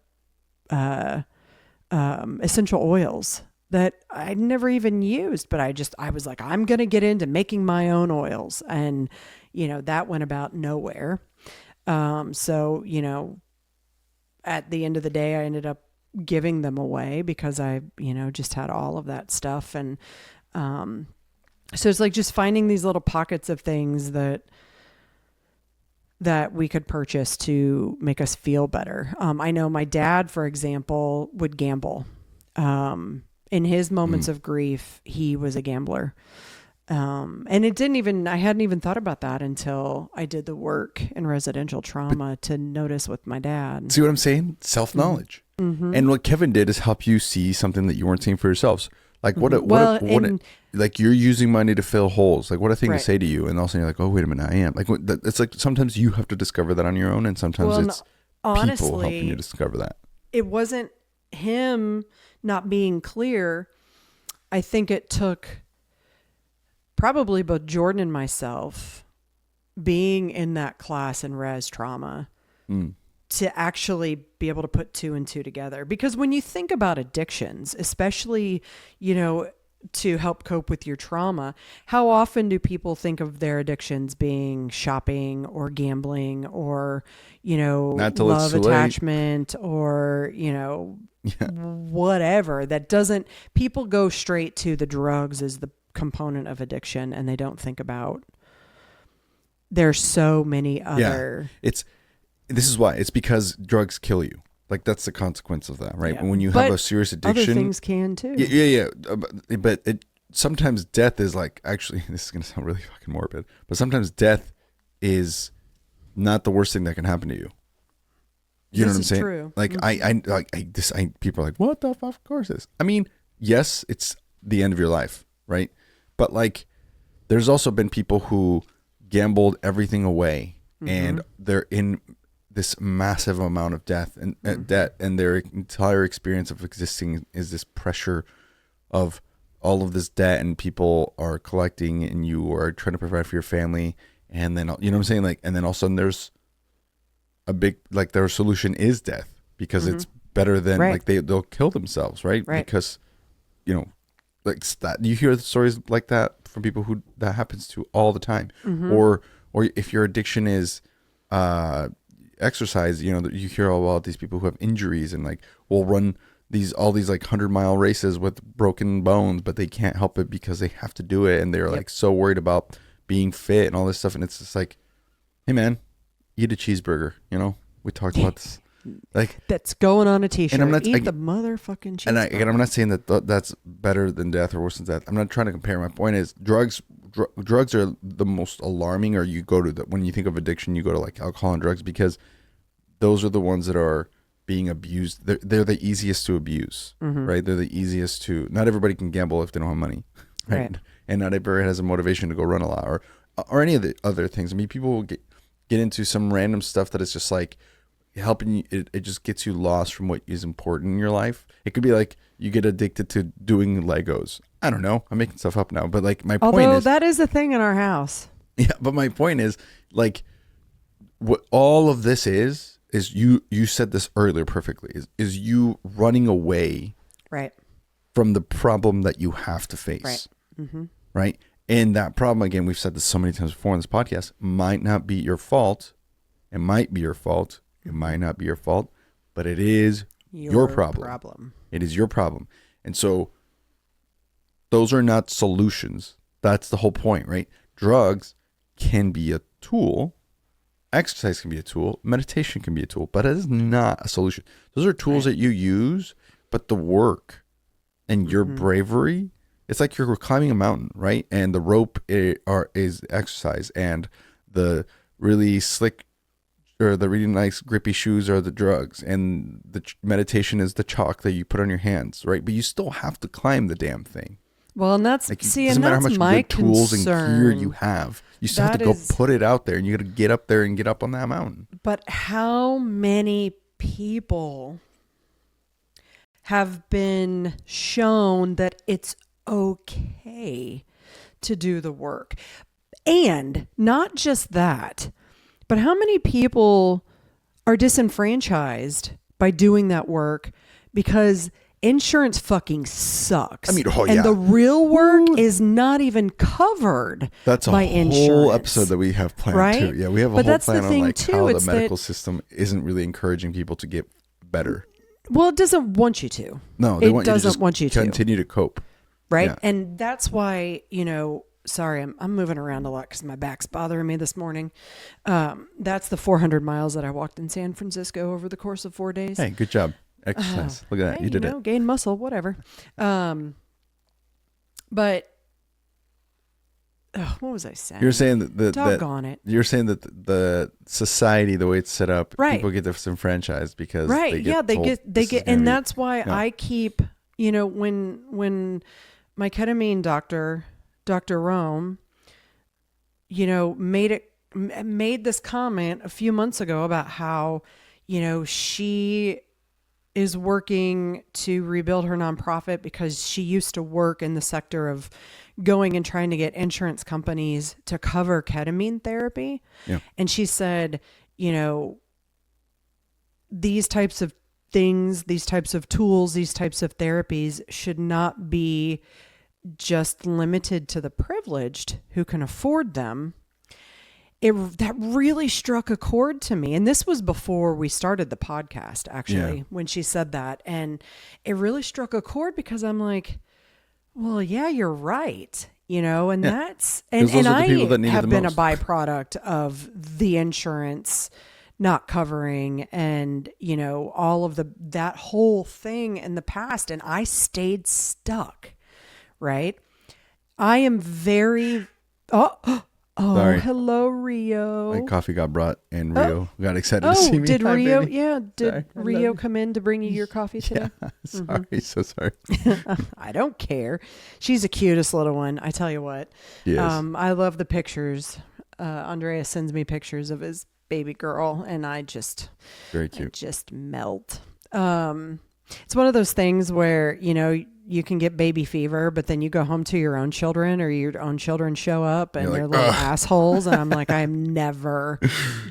essential oils that I'd never even used, but I was like, I'm going to get into making my own oils. And, that went about nowhere. So, at the end of the day, I ended up giving them away because I, just had all of that stuff. And, so it's like just finding these little pockets of things that we could purchase to make us feel better. I know my dad, for example, would gamble. In his moments of grief, he was a gambler. And I hadn't even thought about that until I did the work in residential trauma to notice with my dad. See what I'm saying? Self-knowledge. Mm-hmm. And what Kevin did is help you see something that you weren't seeing for yourselves. Like like you're using money to fill holes. Like what a thing to say to you. And all of a sudden you're like, oh, wait a minute, I am. Like it's like sometimes you have to discover that on your own. And sometimes honestly, people helping you discover that. It wasn't him not being clear. I think it took probably both Jordan and myself being in that class in res trauma to actually be able to put two and two together. Because when you think about addictions, especially, to help cope with your trauma, how often do people think of their addictions being shopping or gambling or, love attachment or, whatever that doesn't, people go straight to the drugs as the component of addiction and they don't think about there's so many other. This is why. It's because drugs kill you. Like that's the consequence of that, right? Yeah. When you have a serious addiction, other things can too. Yeah. But sometimes death is like, actually, this is going to sound really fucking morbid, but sometimes death is not the worst thing that can happen to you. You know what I'm saying? True. Like people are like, what the fuck? Of course it is. I mean, yes, it's the end of your life, right? But like, there's also been people who gambled everything away, and they're in this massive amount of debt, and their entire experience of existing is this pressure of all of this debt, and people are collecting, and you are trying to provide for your family, and then you know what I'm saying, like, and then all of a sudden there's a big, like, their solution is death, because it's better than like they'll kill themselves, right? Right. Because, you know, like that. You hear the stories like that from people who that happens to all the time. Or if your addiction is exercise, you know, you hear all about these people who have injuries and like will run all these like 100-mile races with broken bones, but they can't help it because they have to do it, and they're like so worried about being fit and all this stuff. And it's just like, hey man, eat a cheeseburger. You know, we talked about this. Like that's going on a t-shirt. And I'm not, eat the motherfucking cheeseburger. And I'm not saying that that's better than death or worse than death. I'm not trying to compare. My point is drugs are the most alarming. Or you go to when you think of addiction, you go to like alcohol and drugs, because those are the ones that are being abused. They're the easiest to abuse, right? They're the easiest to. Not everybody can gamble if they don't have money, right? And not everybody has a motivation to go run a lot or any of the other things. I mean, people will get into some random stuff that is just like helping you. It just gets you lost from what is important in your life. It could be like you get addicted to doing Legos. I don't know. I'm making stuff up now, but like my point is, although that is a thing in our house. Yeah, but my point is like what all of this is you said this earlier perfectly, is you running away from the problem that you have to face, right? And that problem, again, we've said this so many times before on this podcast, might not be your fault. It might be your fault. It might not be your fault, but it is your problem. It is your problem. And so those are not solutions. That's the whole point, right? Drugs can be a tool. Exercise can be a tool. Meditation can be a tool, but it is not a solution. Those are tools that you use, but the work and your bravery, it's like you're climbing a mountain, right? And the rope is exercise, and the really slick or the really nice grippy shoes are the drugs, and the meditation is the chalk that you put on your hands, right? But you still have to climb the damn thing. Well, and that's, like, see, and and that's that's my good tools concern. and gear you have. You still have to go put it out there, and you got to get up there and get up on that mountain. But how many people have been shown that it's okay to do the work? And not just that, but how many people are disenfranchised by doing that work because insurance fucking sucks. I mean, and the real work is not even covered. That's by insurance. Whole episode that we have planned right? too. Yeah, we have a whole plan on like how the medical system isn't really encouraging people to get better. Well, it doesn't want you to. No, it doesn't want you to continue to cope. Right, yeah. And that's why, you know. Sorry, I'm moving around a lot because my back's bothering me this morning. That's the 400 miles that I walked in San Francisco over the course of 4 days. Hey, good job. Exercise. Look at that. Hey, you did it. Gain muscle, whatever. But what was I saying? You're saying that doggone it. You're saying that the society, the way it's set up, right. people get disenfranchised because right. they get and that's why I keep, you know, when my ketamine doctor, Dr. Rome, you know, made this comment a few months ago about how, you know, she is working to rebuild her nonprofit because she used to work in the sector of going and trying to get insurance companies to cover ketamine therapy. Yeah. And she said, you know, these types of things, these types of tools, these types of therapies should not be just limited to the privileged who can afford them. That really struck a chord to me. And this was before we started the podcast, actually, when she said that. And it really struck a chord because I'm like, well, yeah, you're right. You know, and that's, and I have been a byproduct of the insurance not covering and, you know, all of that whole thing in the past. And I stayed stuck. Right. I am very, Sorry. Hello, Rio. My coffee got brought and Rio got excited to see me. Did Hi, Rio, baby. yeah. Did Rio come in to bring you your coffee today? Yeah, sorry. So sorry. I don't care. She's the cutest little one. I tell you what. Yes. I love the pictures. Andreas sends me pictures of his baby girl and I just, very cute. I just melt. It's one of those things where, you know, you can get baby fever, but then you go home to your own children or your own children show up and they're little assholes. And I'm like, I'm never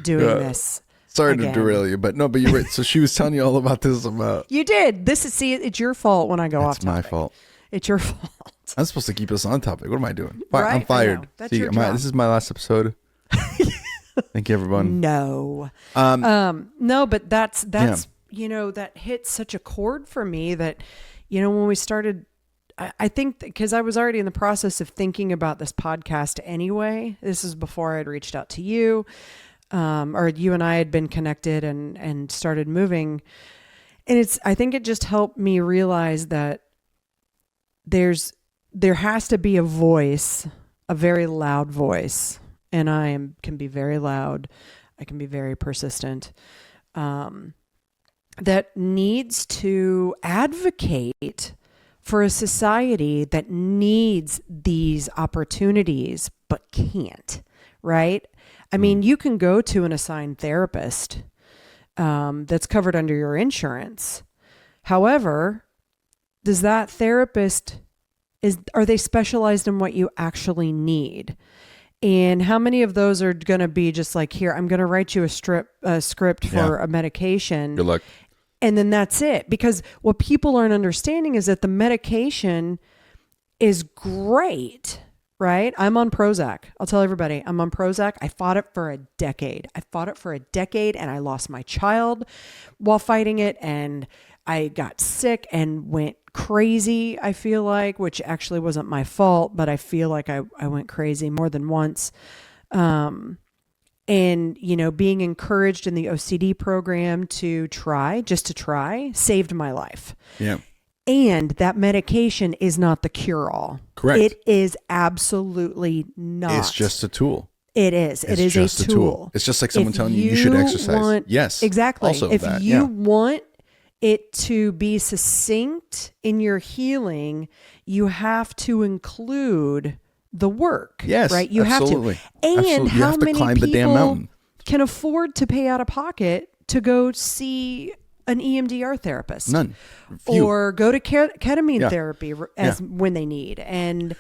doing this Sorry again. to derail you, but you're right. So she was telling you all about this about. You did. It's your fault when I go off It's my topic. fault. It's your fault. I'm supposed to keep us on topic. What am I doing? Right? I'm fired. That's your job. This is my last episode. Thank you, everyone. No. No, but that's that hit such a chord for me that, when we started, I think because I was already in the process of thinking about this podcast anyway. This is before I had reached out to you, or you and I had been connected and started moving. And I think it just helped me realize that there has to be a voice, a very loud voice. And can be very loud. I can be very persistent. That needs to advocate for a society that needs these opportunities but can't, right? I mean, you can go to an assigned therapist that's covered under your insurance. However, does that therapist, are they specialized in what you actually need? And how many of those are going to be just like, here, I'm going to write you a script for a medication. Good luck. And then that's it. Because what people aren't understanding is that the medication is great, right? I'm on Prozac. I'll tell everybody, I'm on Prozac. I fought it for a decade. And I lost my child while fighting it. And I got sick and went crazy, I feel like, which actually wasn't my fault, but I feel like I went crazy more than once. And, being encouraged in the OCD program to try saved my life. Yeah. And that medication is not the cure-all. Correct. It is absolutely not. It's just a tool. It is. It is a tool. It's just like someone telling you should exercise. Yes. Exactly. Also if you want it to be succinct in your healing, you have to include the work. Yes, right? You absolutely. have to. And absolutely. You how have to many climb people the damn mountain. Can afford to pay out of pocket to go see an EMDR therapist? None. Few. Or go to ketamine therapy when they need. And,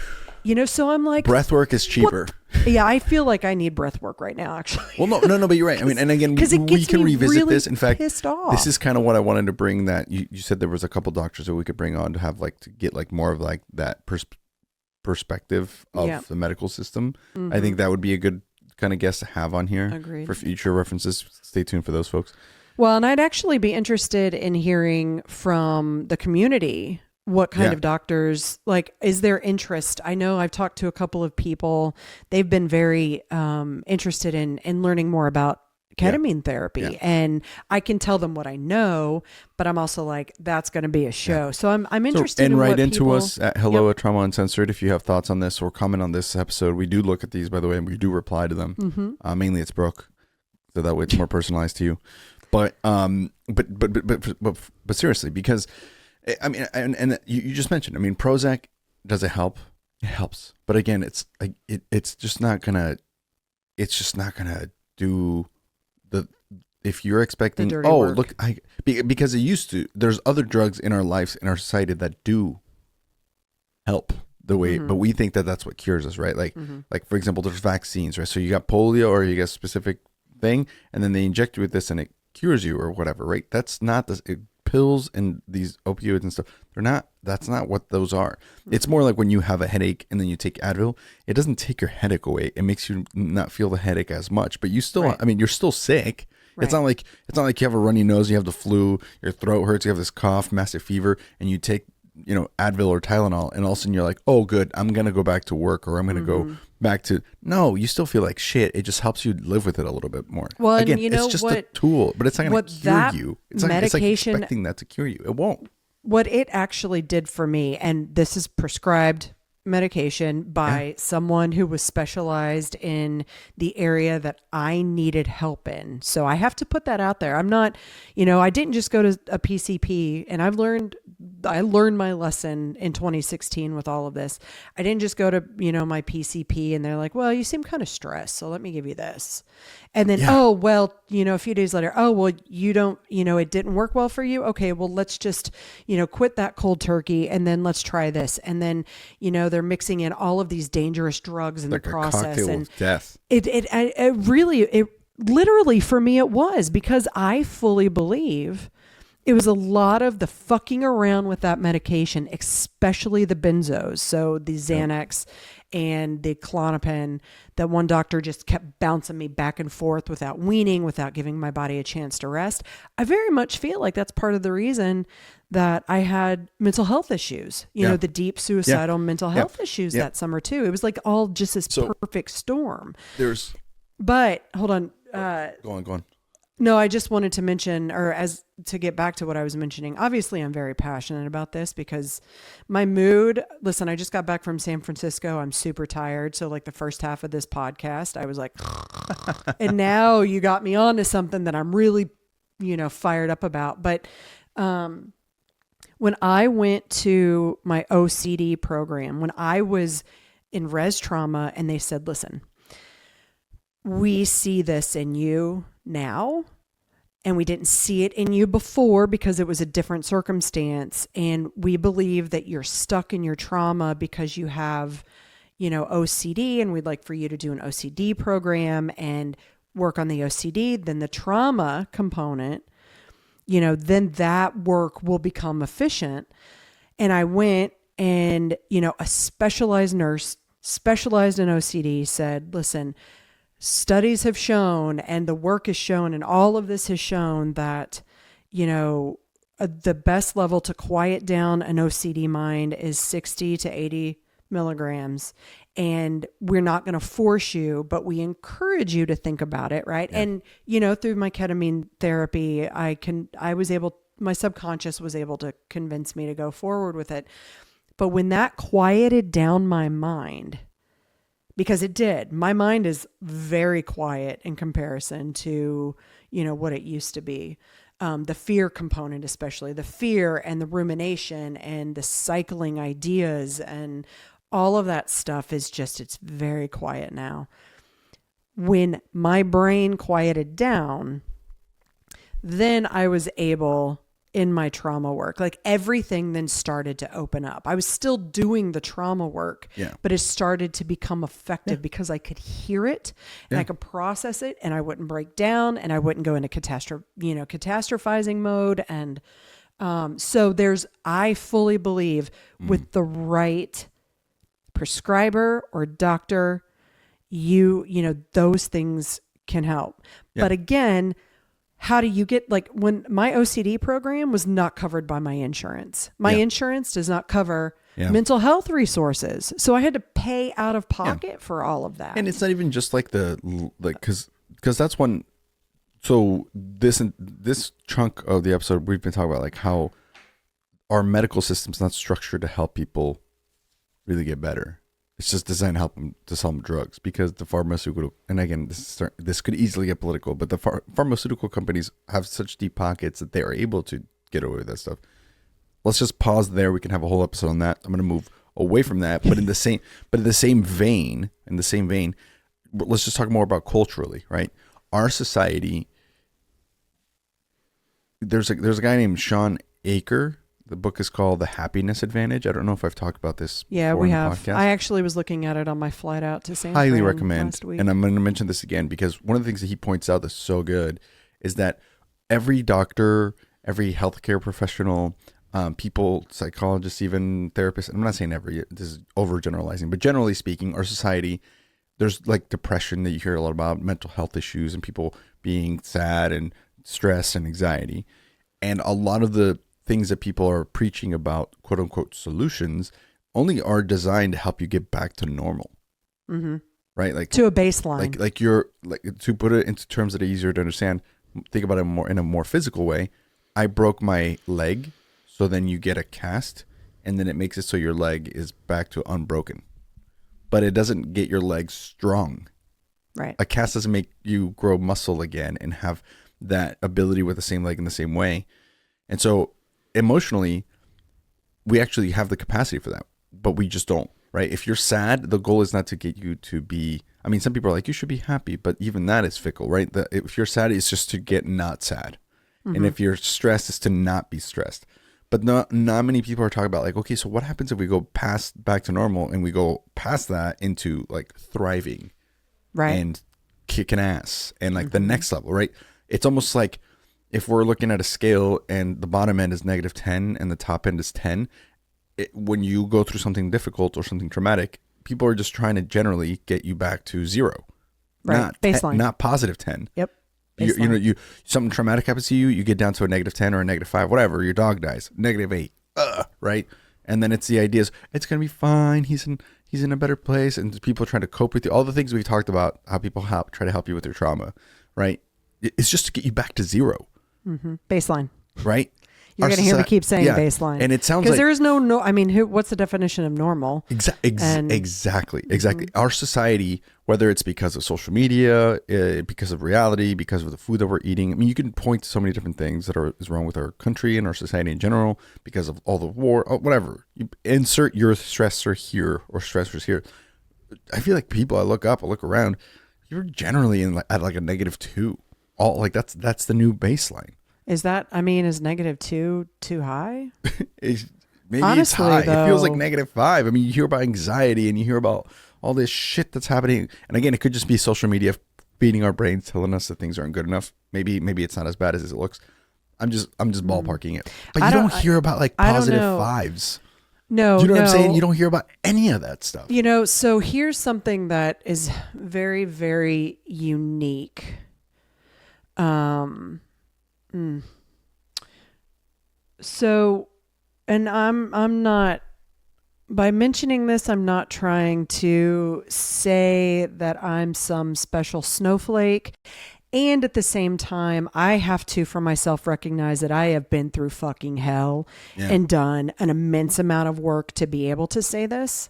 so I'm like, breath work is cheaper. Yeah, I feel like I need breath work right now, actually. Well, no, but you're right. I mean, and again, we can revisit really this. In fact, pissed off. this is kind of what I wanted to bring. That you said there was a couple doctors that we could bring on to have to get more of that perspective of the medical system. Mm-hmm. I think that would be a good kind of guest to have on here. Agreed. For future references. Stay tuned for those folks. Well, and I'd actually be interested in hearing from the community what kind of doctors, is there interest? I know I've talked to a couple of people. They've been very interested in learning more about ketamine therapy. And I can tell them what I know, but I'm also like, that's going to be a show. Yeah. So I'm interested in write into us at hello@Trauma Uncensored if you have thoughts on this or comment on this episode. We do look at these, by the way, and we do reply to them. Mm-hmm. Mainly it's Brooke, so that way it's more personalized to you. But seriously, because I mean, and you just mentioned, I mean, Prozac, does it help? It helps, but again, it's just not gonna do the, if you're expecting, work. Look, because it used to, there's other drugs in our lives, in our society that do help the way, but we think that that's what cures us, right? Like for example, there's vaccines, right? So you got polio or you got a specific thing, and then they inject you with this and it cures you or whatever, right? That's not pills and these opioids and stuff. That's not what those are. It's more like when you have a headache and then you take Advil, it doesn't take your headache away. It makes you not feel the headache as much, but you still, I mean, you're still sick. Right. It's not like you have a runny nose, you have the flu, your throat hurts, you have this cough, massive fever, and you take, Advil or Tylenol, and all of a sudden you're like, oh, good, I'm going to go back to work, or I'm going to go back to, no, you still feel like shit. It just helps you live with it a little bit more. Well, again, and it's just a tool, but it's not going to cure you. It's like expecting that to cure you. It won't. What it actually did for me, and this is prescribed medication by someone who was specialized in the area that I needed help in. So I have to put that out there. I'm not, I didn't just go to a PCP, and I learned my lesson in 2016 with all of this. I didn't just go to, my PCP and they're like, well, you seem kind of stressed, so let me give you this. And then, a few days later, you don't, it didn't work well for you. Okay, well, let's just, quit that cold turkey and then let's try this. And then, they're mixing in all of these dangerous drugs in the process. A cocktail and of death. It really literally for me it was, because I fully believe it was a lot of the fucking around with that medication, especially the benzos. So the Xanax and the Klonopin, that one doctor just kept bouncing me back and forth without weaning, without giving my body a chance to rest. I very much feel like that's part of the reason that I had mental health issues, you know, the deep suicidal mental health issues that summer too. It was like all just this perfect storm. But hold on. Go on. No, I just wanted to mention, or as to get back to what I was mentioning, obviously I'm very passionate about this because my mood, listen, I just got back from San Francisco. I'm super tired. So like the first half of this podcast, I was like, and now you got me on to something that I'm really, you know, fired up about. But when I went to my OCD program, when I was in res trauma and they said, listen, we see this in you now, and we didn't see it in you before because it was a different circumstance. And we believe that you're stuck in your trauma because you have, you know, OCD, and we'd like for you to do an OCD program and work on the OCD. Then the trauma component, you know, then that work will become efficient. And I went, and, you know, a specialized nurse specialized in OCD said, listen, studies have shown, and the work has shown, and all of this has shown that, you know, the best level to quiet down an OCD mind is 60 to 80 milligrams. And we're not going to force you, but we encourage you to think about it. Right. Yeah. And, you know, through my ketamine therapy, my subconscious was able to convince me to go forward with it. But when that quieted down my mind, because it did. My mind is very quiet in comparison to, you know, what it used to be. The fear component, especially the fear and the rumination and the cycling ideas and all of that stuff is just, it's very quiet now. When my brain quieted down, then I was able, in my trauma work, like everything then started to open up. I was still doing the trauma work, but it started to become effective because I could hear it and I could process it, and I wouldn't break down, and I wouldn't go into catastrophizing mode. And so I fully believe with the right prescriber or doctor, you know, those things can help. But again, how do you get, like, when my OCD program was not covered by my insurance, my insurance does not cover mental health resources. So I had to pay out of pocket for all of that. And it's not even just like because that's one. So this chunk of the episode, we've been talking about like how our medical system's not structured to help people really get better. It's just designed to help them, to sell them drugs, because the pharmaceutical, and again, this could easily get political, but the pharmaceutical companies have such deep pockets that they are able to get away with that stuff. Let's just pause there. We can have a whole episode on that. I'm going to move away from that, but in the same vein, let's just talk more about culturally, right? Our society, there's a guy named Sean Aker. The book is called The Happiness Advantage. I don't know if I've talked about this. Yeah, we have. I actually was looking at it on my flight out to San Highly recommend. Last week. And I'm going to mention this again because one of the things that he points out that's so good is that every doctor, every healthcare professional, people, psychologists, even therapists, I'm not saying every, this is overgeneralizing, but generally speaking, our society, there's like depression that you hear a lot about, mental health issues, and people being sad and stress and anxiety. And a lot of the things that people are preaching about, quote unquote, solutions, only are designed to help you get back to normal. Mm-hmm. Right? Like to a baseline. Like you're like, to put it into terms that are easier to understand, think about it in a more physical way. I broke my leg, so then you get a cast, and then it makes it so your leg is back to unbroken. But it doesn't get your leg strong. Right. A cast doesn't make you grow muscle again and have that ability with the same leg in the same way. And so emotionally, we actually have the capacity for that, but we just don't, right? If you're sad, the goal is not to get you to be, I mean, some people are like, you should be happy, but even that is fickle, right? If you're sad, it's just to get not sad. Mm-hmm. And if you're stressed, it's to not be stressed. But not many people are talking about like, okay, so what happens if we go back to normal and we go past that into like thriving, right, and kicking ass and like the next level, right? It's almost like if we're looking at a scale and the bottom end is -10 and the top end is 10, when you go through something difficult or something traumatic, people are just trying to generally get you back to 0, right? Not Baseline, not +10. Yep. You something traumatic happens to you, you get down to a -10 or a -5, whatever. Your dog dies, -8, right? And then it's the ideas. It's gonna be fine. He's in a better place, and people trying to cope with you. All the things we've talked about, how people try to help you with your trauma, right? It's just to get you back to 0, baseline, right? You're going to hear me keep saying baseline. And it sounds because like, there is no, I mean, what's the definition of normal? Exactly. Our society, whether it's because of social media, because of reality, because of the food that we're eating. I mean, you can point to so many different things that is wrong with our country and our society in general, because of all the war, whatever. You insert your stressor here or stressors here. I feel like people I look around, you're generally at like a -2. All like that's the new baseline. Is that, I mean, is -2 too high? Maybe honestly, it's high. though, it feels like -5. I mean, you hear about anxiety and you hear about all this shit that's happening. And again, it could just be social media feeding our brains, telling us that things aren't good enough. Maybe it's not as bad as it looks. I'm just ballparking it. But you don't hear about like positive vibes. No, do you know what I'm saying? You don't hear about any of that stuff. You know, so here's something that is very, very unique. So, and I'm not, by mentioning this, I'm not trying to say that I'm some special snowflake. And at the same time, I have to, for myself, recognize that I have been through fucking hell and done an immense amount of work to be able to say this.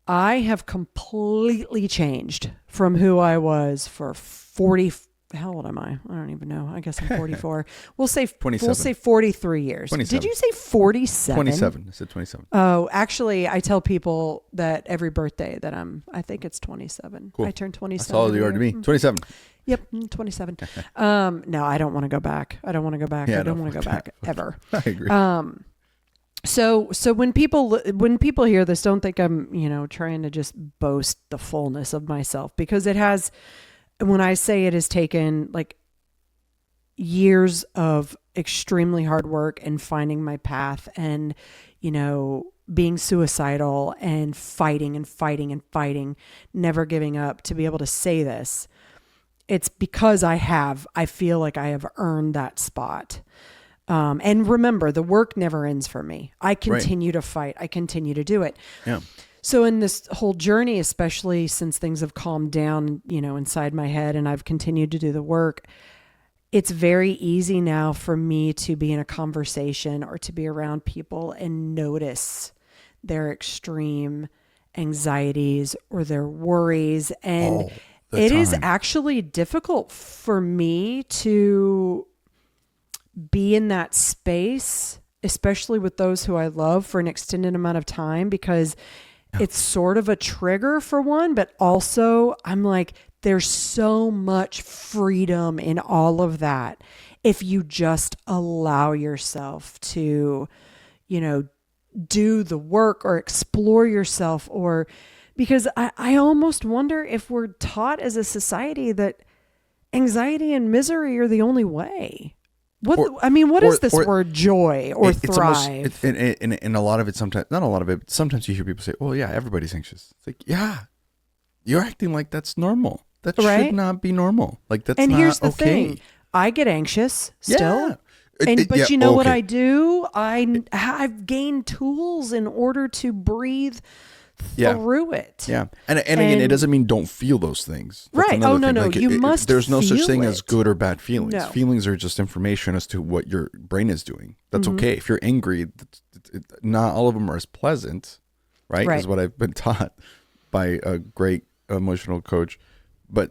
I have completely changed from who I was for 40. How old am I? I don't even know. I guess I'm 44. We'll say 27. We'll say 43 years. 27. Did you say 47? 27. I said 27. Oh, actually, I tell people that every birthday that I think it's 27. Cool. I turned 27. That's all you are to me. 27. Yep, 27. No, I don't want to go back. I don't want to go back. I don't want to go back ever. I agree. So when people hear this, don't think I'm, trying to just boast the fullness of myself, because it has. When I say it has taken like years of extremely hard work and finding my path and, being suicidal and fighting, never giving up to be able to say this, it's because I feel like I have earned that spot. And remember, the work never ends for me. I continue to fight. I continue to do it. Yeah. So in this whole journey, especially since things have calmed down, inside my head, and I've continued to do the work, it's very easy now for me to be in a conversation or to be around people and notice their extreme anxieties or their worries. And it is actually difficult for me to be in that space, especially with those who I love, for an extended amount of time, because it's sort of a trigger for one, but also I'm like, there's so much freedom in all of that if you just allow yourself to, do the work or explore yourself, or because I almost wonder if we're taught as a society that anxiety and misery are the only way. What is this word joy or thrive? And a lot of it sometimes, not a lot of it, but sometimes you hear people say, well, yeah, everybody's anxious. It's like, yeah, you're acting like that's normal. That should not be normal. Like that's not okay. And here's the thing. I get anxious still. Yeah. But you know what I do? I've gained tools in order to breathe through it. Yeah. And again, it doesn't mean don't feel those things. That's right. Oh, no. Like, you must there's no such thing it. as good or bad feelings. No. Feelings are just information as to what your brain is doing. That's okay. If you're angry, not all of them are as pleasant, right? Is what I've been taught by a great emotional coach. But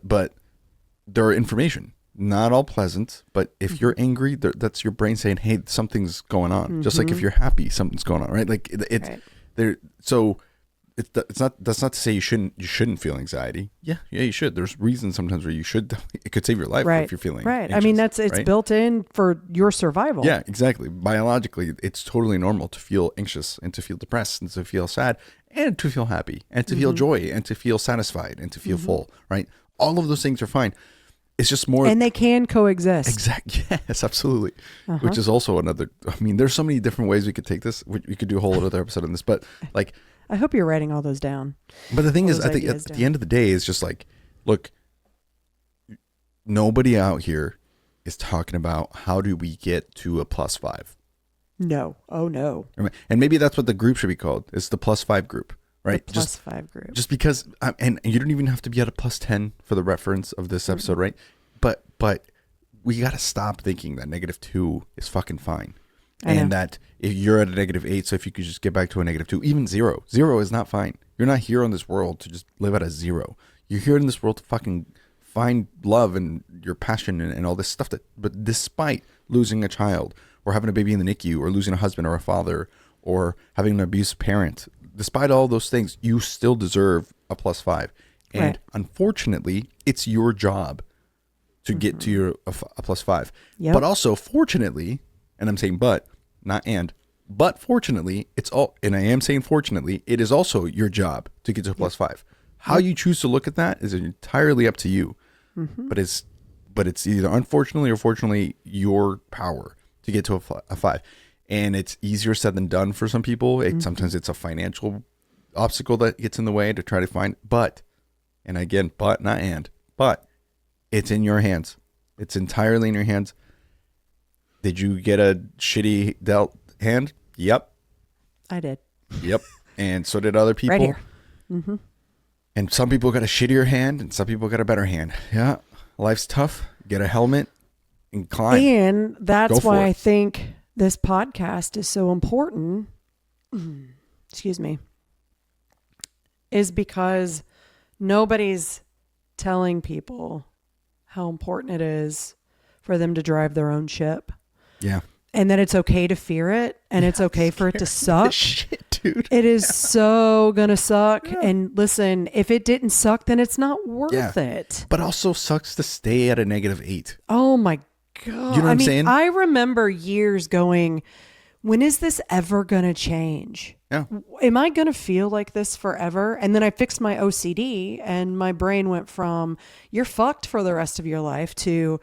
they're information. Not all pleasant, but if you're angry, that's your brain saying, hey, something's going on. Just like if you're happy, something's going on, right? Like it's there. So that's not to say you shouldn't feel anxiety. Yeah, you should. There's reasons sometimes where you should. It could save your life if you're feeling anxious, I mean, it's built in for your survival. Yeah, exactly. Biologically, it's totally normal to feel anxious and to feel depressed and to feel sad and to feel happy and to feel joy and to feel satisfied and to feel full, right? All of those things are fine. It's just more. And they can coexist. Exactly. Yes, absolutely. Which is also another, I mean, there's so many different ways we could take this. We could do a whole other episode on this, but like. I hope you're writing all those down. But the thing is, I think at the end of the day, it's just like, look, nobody out here is talking about how do we get to a +5. No. Oh, no. And maybe that's what the group should be called. It's the +5 group, right? The +5 group. Just because, and you don't even have to be at a +10 for the reference of this episode, right? But we got to stop thinking that -2 is fucking fine. And that if you're at a -8, so if you could just get back to a -2, even 0. 0 is not fine. You're not here on this world to just live at a 0. You're here in this world to fucking find love and your passion and all this stuff. But despite losing a child or having a baby in the NICU or losing a husband or a father or having an abusive parent, despite all those things, you still deserve a +5. And unfortunately, it's your job to get to a +5. Yep. But also, fortunately, and I'm saying but, not and, but fortunately, and I am saying fortunately, it is also your job to get to a +5. How you choose to look at that is entirely up to you. But it's either unfortunately or fortunately your power to get to a 5. And it's easier said than done for some people. Sometimes it's a financial obstacle that gets in the way to try to find, but it's in your hands. It's entirely in your hands. Did you get a shitty dealt hand? Yep. I did. Yep. And so did other people. Right here. And some people got a shittier hand and some people got a better hand. Yeah. Life's tough. Get a helmet and climb. And that's why I think this podcast is so important. Excuse me. Is because nobody's telling people how important it is for them to drive their own ship. Yeah. And that it's okay to fear it and it's okay for it to suck. Shit, dude. It is so gonna suck. Yeah. And listen, if it didn't suck, then it's not worth it. But also sucks to stay at a -8. Oh my God. You know what I'm saying? I remember years going, when is this ever gonna change? Yeah. Am I gonna feel like this forever? And then I fixed my OCD and my brain went from you're fucked for the rest of your life to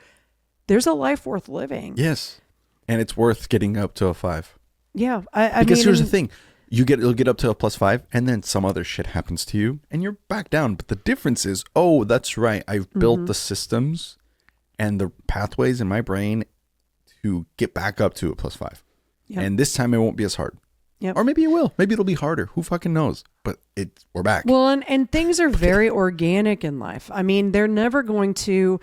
there's a life worth living. Yes. And it's worth getting up to a 5. Yeah. Because here's the thing. You'll get up to a +5 and then some other shit happens to you and you're back down. But the difference is, oh, that's right. I've built the systems and the pathways in my brain to get back up to a +5. Yep. And this time it won't be as hard. Yep. Or maybe it will. Maybe it'll be harder. Who fucking knows? But we're back. Well, and things are very organic in life. I mean, they're never going to,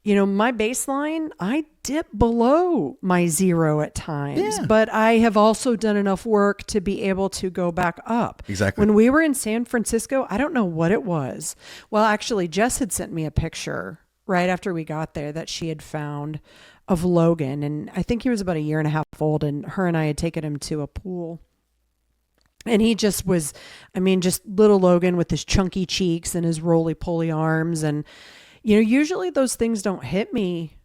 my baseline, I dip below my 0 at times, but I have also done enough work to be able to go back up. Exactly. When we were in San Francisco, I don't know what it was. Well, actually, Jess had sent me a picture right after we got there that she had found of Logan. And I think he was about 1.5 years old, and her and I had taken him to a pool. And he just was, just little Logan with his chunky cheeks and his roly-poly arms. And, usually those things don't hit me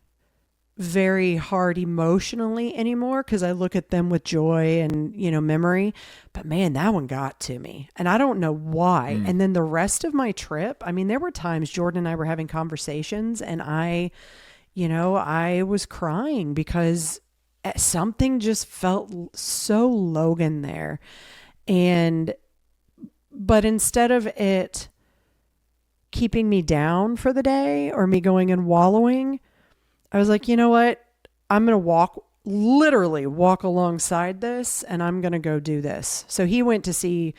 very hard emotionally anymore because I look at them with joy and, memory. But man, that one got to me. And I don't know why. And then the rest of my trip, there were times Jordan and I were having conversations and I was crying because something just felt so Logan there. But instead of it keeping me down for the day or me going and wallowing, I was like, you know what? I'm going to literally walk alongside this and I'm going to go do this. So he went to the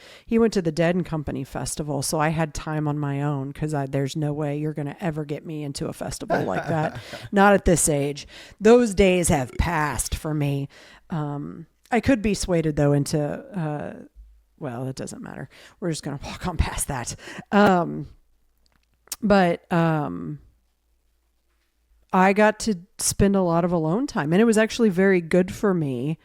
Dead and Company festival. So I had time on my own because there's no way you're going to ever get me into a festival like that. Not at this age. Those days have passed for me. I could be swayed though into, well, it doesn't matter. We're just going to walk on past that. But I got to spend a lot of alone time and it was actually very good for me.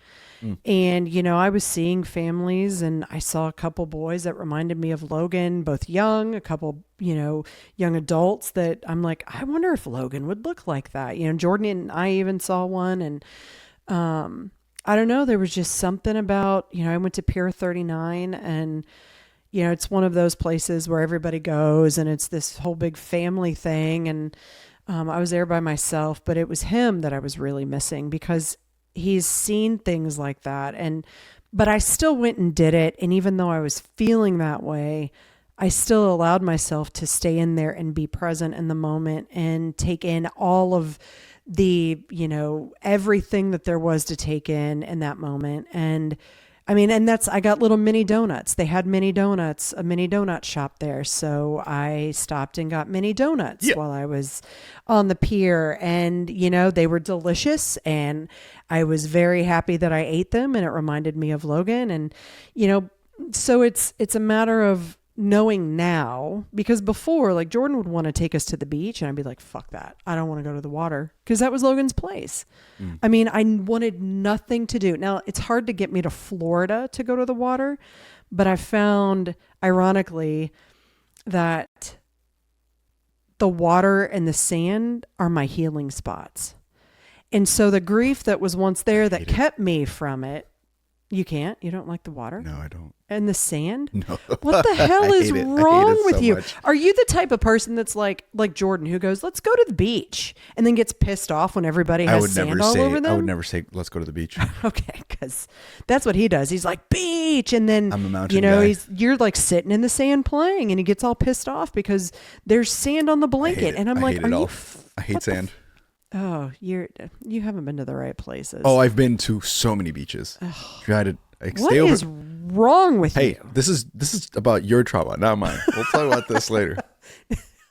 And, I was seeing families and I saw a couple boys that reminded me of Logan, both young, a couple, young adults that I'm like, I wonder if Logan would look like that. Jordan and I even saw one and, I don't know. There was just something about, I went to Pier 39 and, it's one of those places where everybody goes and it's this whole big family thing. And I was there by myself, but it was him that I was really missing because he's seen things like that. But I still went and did it. And even though I was feeling that way, I still allowed myself to stay in there and be present in the moment and take in all of the, everything that there was to take in that moment. And I got little mini donuts. They had mini donuts, a mini donut shop there. So I stopped and got mini donuts while I was on the pier, and, they were delicious, and I was very happy that I ate them, and it reminded me of Logan. And, so it's a matter of knowing now, because before, like, Jordan would want to take us to the beach and I'd be like, fuck that. I don't want to go to the water, because that was Logan's place. I wanted nothing to do. Now, it's hard to get me to Florida to go to the water, but I found, ironically, that the water and the sand are my healing spots. And so the grief that was once there that kept me from it, you don't like the water? No, I don't. And the sand? No. What the hell is wrong with you? Much. Are you the type of person that's like Jordan, who goes, let's go to the beach, and then gets pissed off when everybody has sand all over them? I would never say, let's go to the beach. Okay, because that's what he does. He's like, beach, and then I'm a mountain guy. You're like sitting in the sand playing, and he gets all pissed off because there's sand on the blanket. And I'm like, I hate sand. Oh, you haven't been to the right places. Oh, I've been to so many beaches. What is wrong with you? Hey, this is about your trauma, not mine. We'll talk about this later.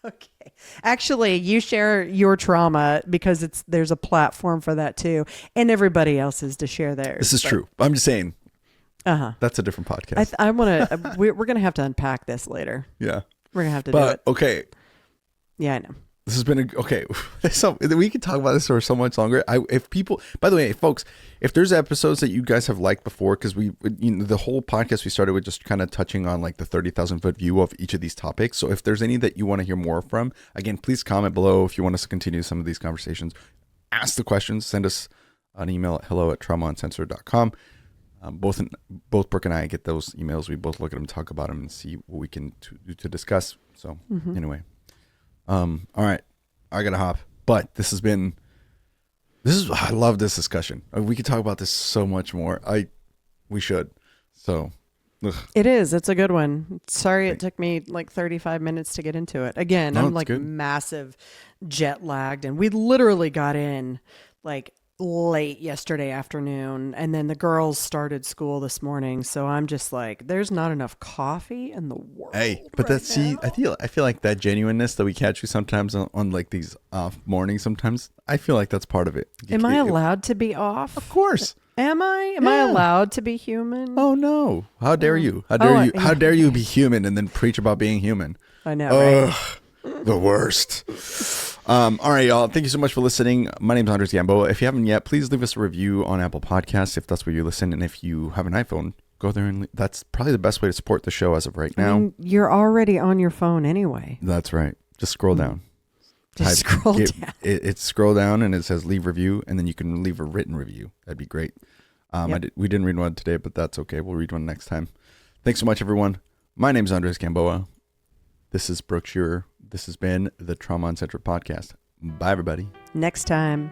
Okay. Actually, you share your trauma because there's a platform for that too, and everybody else is to share theirs. This is true. I'm just saying. That's a different podcast. I want to. We're gonna have to unpack this later. Yeah, we're gonna have to do it. Okay. Yeah, I know. This has been okay. So we could talk about this for so much longer. If people, by the way, folks, if there's episodes that you guys have liked before, because the whole podcast we started with just kind of touching on like the 30,000 foot view of each of these topics. So if there's any that you want to hear more from, again, please comment below if you want us to continue some of these conversations. Ask the questions. Send us an email at hello@traumauncensored.com. Both Brooke and I get those emails. We both look at them, talk about them, and see what we can do to discuss. So anyway. All right, I gotta hop, but I love this discussion. We could talk about this so much more. We should. So it's a good one. Sorry it took me like 35 minutes to get into it. Again, I'm like massive jet lagged, and we literally got in like late yesterday afternoon, and then the girls started school this morning, so I'm just like, there's not enough coffee in the world. Hey, but I feel like that genuineness that we catch you sometimes on like these off mornings, sometimes I feel like that's part of it. Am I allowed to be off? Of course. Am I allowed to be human? Oh no, how dare you how dare you be human and then preach about being human? I know, right? The worst. All right, y'all. Thank you so much for listening. My name is Andres Gamboa. If you haven't yet, please leave us a review on Apple Podcasts if that's where you listen. And if you have an iPhone, go there and that's probably the best way to support the show as of right now. You're already on your phone anyway. That's right. Just scroll down. Scroll down. It's scroll down and it says leave review, and then you can leave a written review. That'd be great. We didn't read one today, but that's okay. We'll read one next time. Thanks so much, everyone. My name is Andres Gamboa. This is Brooke Scherer. This has been the Trauma Uncensored podcast. Bye, everybody. Next time.